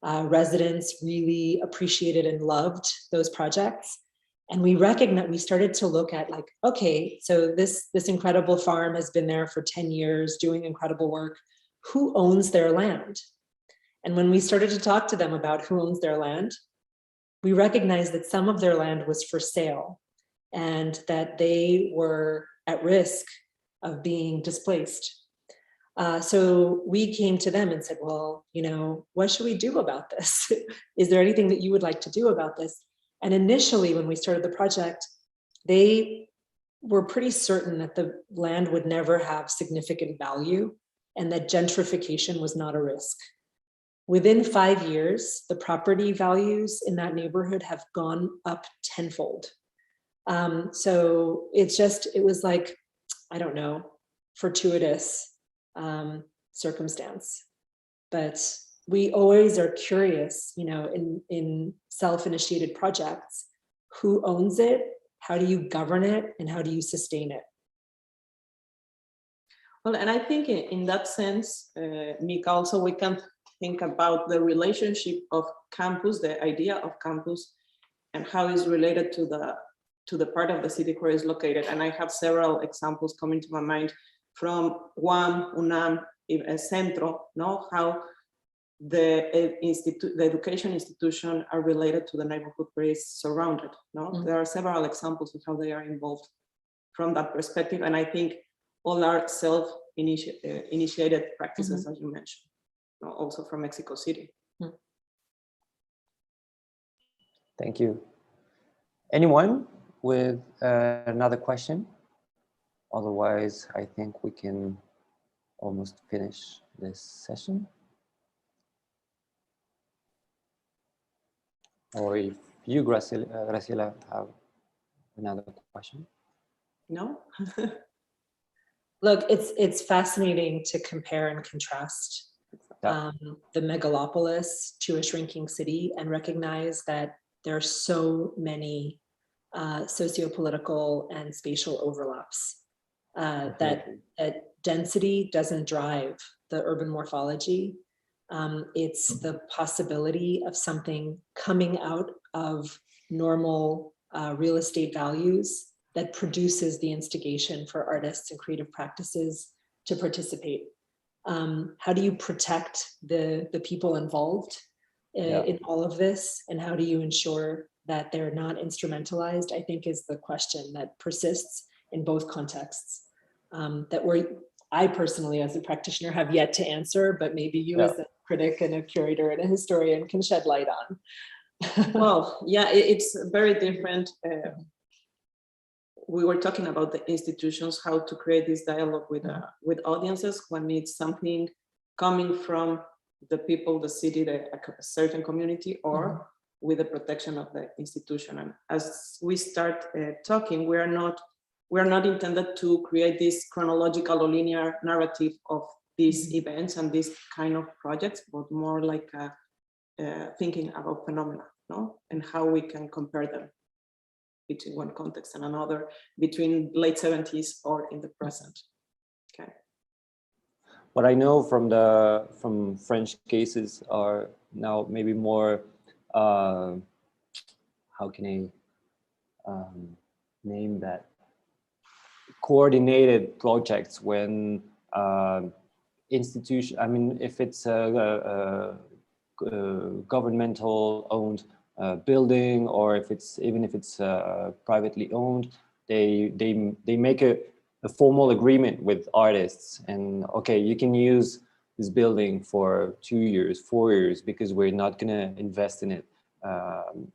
residents really appreciated and loved those projects. And we recognized, we started to look at like, okay, so this incredible farm has been there for 10 years doing incredible work. Who owns their land? And when we started to talk to them about who owns their land, we recognized that some of their land was for sale and that they were at risk of being displaced. So we came to them and said, well, you know, what should we do about this? Is there anything that you would like to do about this? And initially, when we started the project, they were pretty certain that the land would never have significant value and that gentrification was not a risk. Within 5 years, the property values in that neighborhood have gone up tenfold. So it was like, I don't know, fortuitous circumstance. But we always are curious, you know, in self-initiated projects, who owns it, how do you govern it, and how do you sustain it? Well, and I think in that sense, Mika, also we can think about the relationship of campus, the idea of campus, and how it's related to the part of the city where it's located. And I have several examples coming to my mind from UAM, UNAM, CENTRO, no? How the education institution are related to the neighborhood where it's surrounded. No? Mm-hmm. There are several examples of how they are involved from that perspective. And I think all are self-initiated practices, mm-hmm. as you mentioned, also from Mexico City. Mm-hmm. Thank you. Anyone with another question? Otherwise, I think we can almost finish this session. Or if you, Graciela, have another question. No? Look, it's fascinating to compare and contrast the megalopolis to a shrinking city and recognize that there are so many socio-political and spatial overlaps. That density doesn't drive the urban morphology. It's the possibility of something coming out of normal real estate values that produces the instigation for artists and creative practices to participate. How do you protect the people involved in all of this? And how do you ensure that they're not instrumentalized, I think is the question that persists in both contexts. That I personally, as a practitioner, have yet to answer, but maybe you as a critic and a curator and a historian can shed light on. Well, yeah, it's very different. We were talking about the institutions, how to create this dialogue with audiences when it's something coming from the people, the city, a certain community, or with the protection of the institution. And as we start talking, we are not intended to create this chronological or linear narrative of these events and these kind of projects, but more like thinking about phenomena, no? And how we can compare them between one context and another, between late 70s or in the present. Okay. What I know from French cases are now maybe more, how can I name that? Coordinated projects when institution, I mean, if it's a governmental owned building, or if it's privately owned, they make a formal agreement with artists, and okay, you can use this building for 2 years, 4 years, because we're not gonna invest in it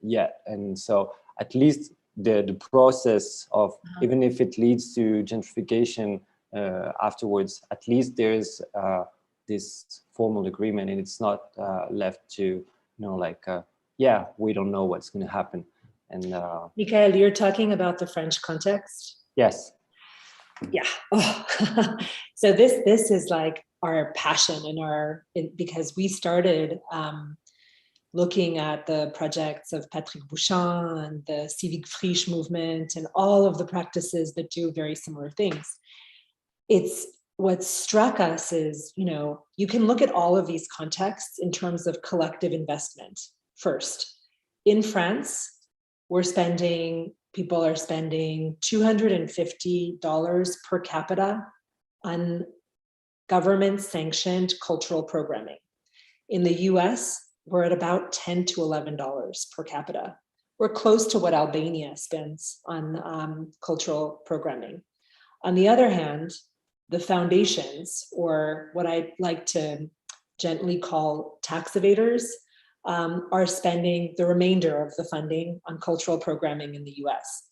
yet. And so at least the process of, even if it leads to gentrification afterwards, at least there's this formal agreement, and it's not left to, you know, like, yeah, we don't know what's going to happen. And Michael, you're talking about the French context? Yes. Yeah. Oh. So this is like our passion and because we started looking at the projects of Patrick Bouchamp and the Civic Friche movement and all of the practices that do very similar things. It's what struck us is, you know, you can look at all of these contexts in terms of collective investment. First, in France, people are spending $250 per capita on government-sanctioned cultural programming. In the US, we're at about $10 to $11 per capita. We're close to what Albania spends on cultural programming. On the other hand, the foundations, or what I like to gently call tax evaders, are spending the remainder of the funding on cultural programming in the US.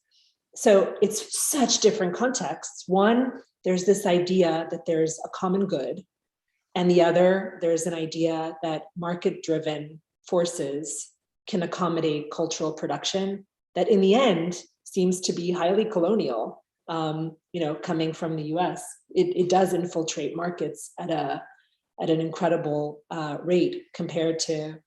So it's such different contexts. One, there's this idea that there's a common good, and the other, there's an idea that market-driven forces can accommodate cultural production that in the end seems to be highly colonial, you know, coming from the US. It does infiltrate markets at an incredible rate compared to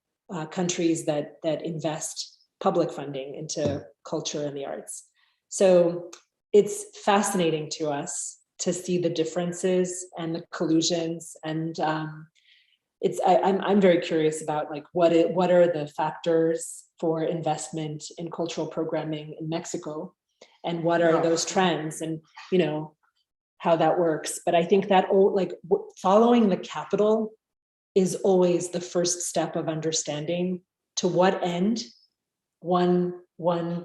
countries that invest public funding into culture and the arts. So it's fascinating to us to see the differences and the collusions, and I'm very curious about like what are the factors for investment in cultural programming in Mexico, and what are those trends, and you know how that works. But I think that following the capital is always the first step of understanding to what end one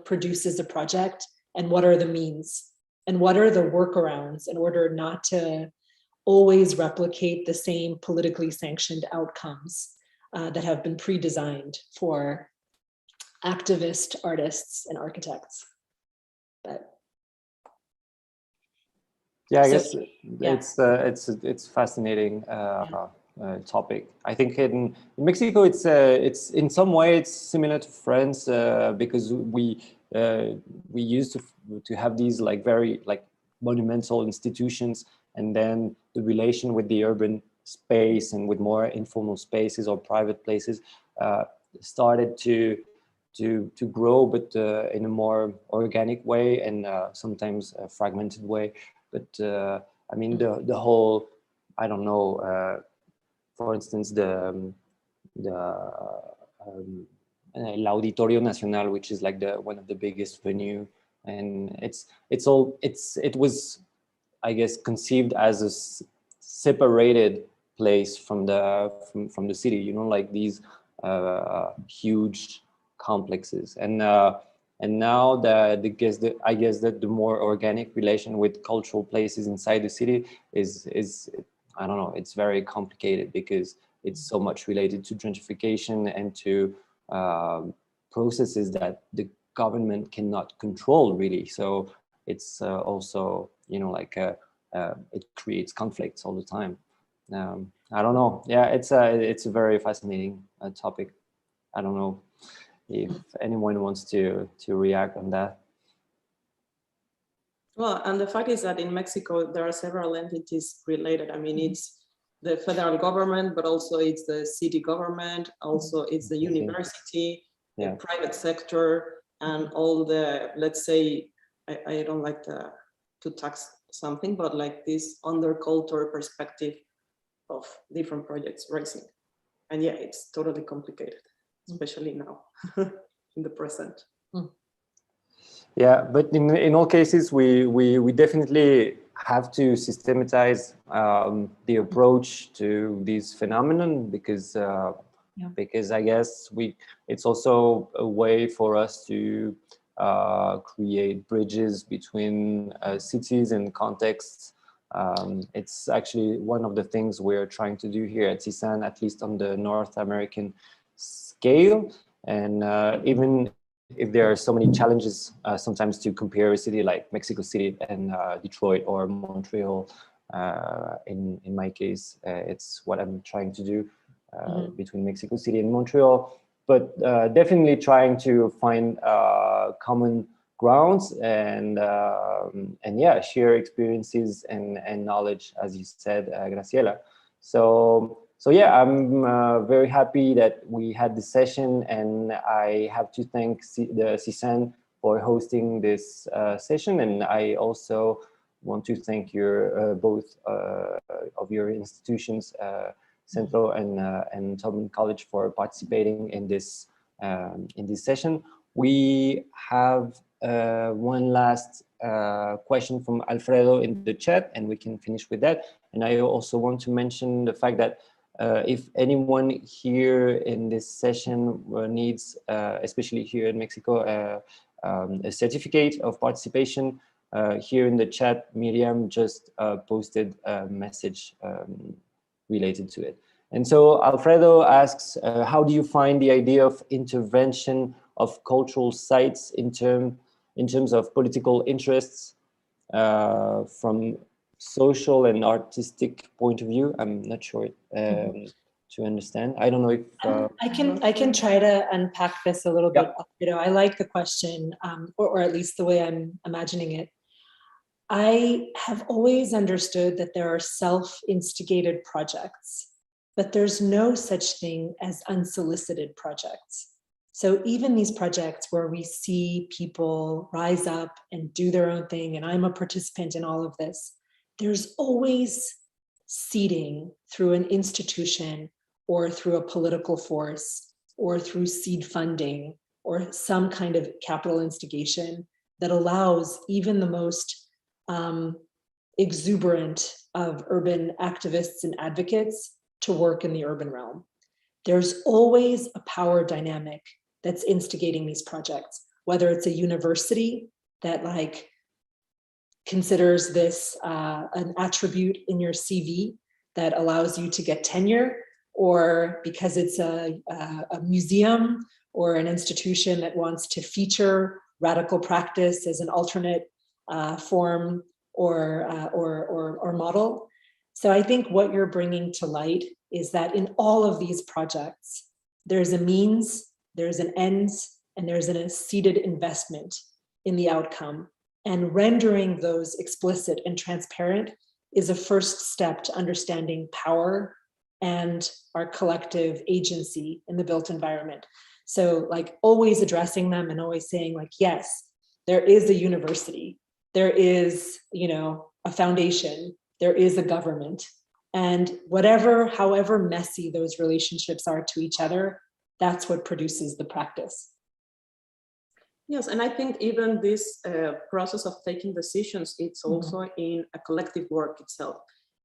produces a project, and what are the means, and what are the workarounds in order not to always replicate the same politically sanctioned outcomes that have been pre-designed for activist artists and architects. But Yeah, I So, guess yeah. it's fascinating topic. I think in Mexico, it's in some way it's similar to France because we used to have these like very like monumental institutions, and then the relation with the urban space and with more informal spaces or private places started to grow, but in a more organic way and sometimes a fragmented way. But I mean, the whole, I don't know, for instance, el Auditorio Nacional, which is like one of the biggest venue, and it was, I guess, conceived as a separated place from the city, you know, like these huge complexes. And now I guess that the more organic relation with cultural places inside the city is I don't know, it's very complicated because it's so much related to gentrification and to processes that the government cannot control really. So it's also, you know, like it creates conflicts all the time. I don't know. Yeah, it's a very fascinating topic. I don't know if anyone wants to react on that. Well, and the fact is that in Mexico, there are several entities related. I mean, it's the federal government, but also it's the city government, also it's the university, the private sector, and all the, let's say, I don't like to tax something, but like this underculture perspective of different projects rising. And yeah, it's totally complicated, especially now in the present. Yeah, but in all cases, we definitely have to systematize the approach to this phenomenon because because I guess it's also a way for us to create bridges between cities and contexts. It's actually one of the things we're trying to do here at CISAN, at least on the North American scale, and even if there are so many challenges sometimes to compare a city like Mexico City and Detroit or Montreal, in my case, it's what I'm trying to do between Mexico City and Montreal, but definitely trying to find common grounds and yeah, share experiences and knowledge, as you said, Graciela. So yeah, I'm very happy that we had this session, and I have to thank the CISAN for hosting this session, and I also want to thank your both of your institutions, CENTRO and Tobin College, for participating in this session. We have one last question from Alfredo in the chat, and we can finish with that. And I also want to mention the fact that if anyone here in this session needs, especially here in Mexico, a certificate of participation, here in the chat, Miriam just posted a message related to it. And so Alfredo asks, how do you find the idea of intervention of cultural sites in terms of political interests from social and artistic point of view? I'm not sure to understand. I don't know if I can try to unpack this a little bit. You know, I like the question, or at least the way I'm imagining it. I have always understood that there are self-instigated projects, but there's no such thing as unsolicited projects. So even these projects where we see people rise up and do their own thing, and I'm a participant in all of this, there's always seeding through an institution or through a political force or through seed funding or some kind of capital instigation that allows even the most exuberant of urban activists and advocates to work in the urban realm. There's always a power dynamic that's instigating these projects, whether it's a university that like considers this an attribute in your CV that allows you to get tenure, or because it's a museum or an institution that wants to feature radical practice as an alternate form, or model. So I think what you're bringing to light is that in all of these projects, there's a means, there's an ends, and there's a seeded investment in the outcome. And rendering those explicit and transparent is a first step to understanding power and our collective agency in the built environment. So like always addressing them and always saying like, yes, there is a university, there is, you know, a foundation, there is a government, and however messy those relationships are to each other, that's what produces the practice. Yes, and I think even this process of taking decisions, it's also in a collective work itself.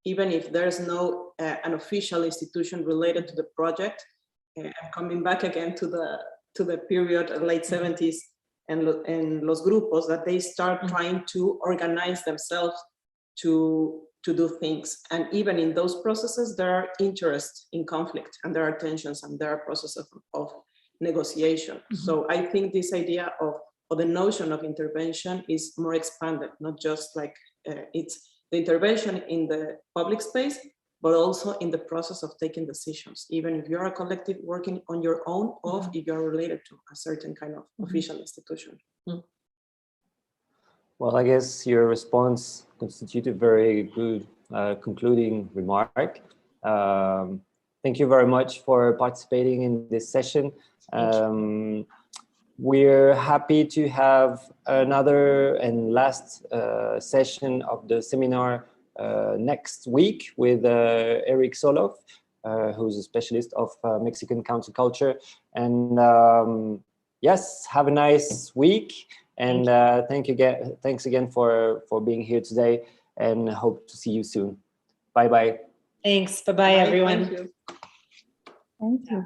Even if there's no an official institution related to the project, coming back again to the period late 70s and los grupos, that they start trying to organize themselves to do things. And even in those processes, there are interests in conflict, and there are tensions, and there are processes of negotiation. So I think this idea of the notion of intervention is more expanded, not just like it's the intervention in the public space, but also in the process of taking decisions, even if you're a collective working on your own, or if you're related to a certain kind of official institution. Well, I guess your response constitutes a very good concluding remark. Thank you very much for participating in this session. We're happy to have another and last session of the seminar next week with Eric Soloff, who's a specialist of Mexican counterculture. And yes, have a nice week. And thanks again for being here today, and hope to see you soon. Bye-bye. Thanks. Bye-bye, everyone. Thank you. Thank you.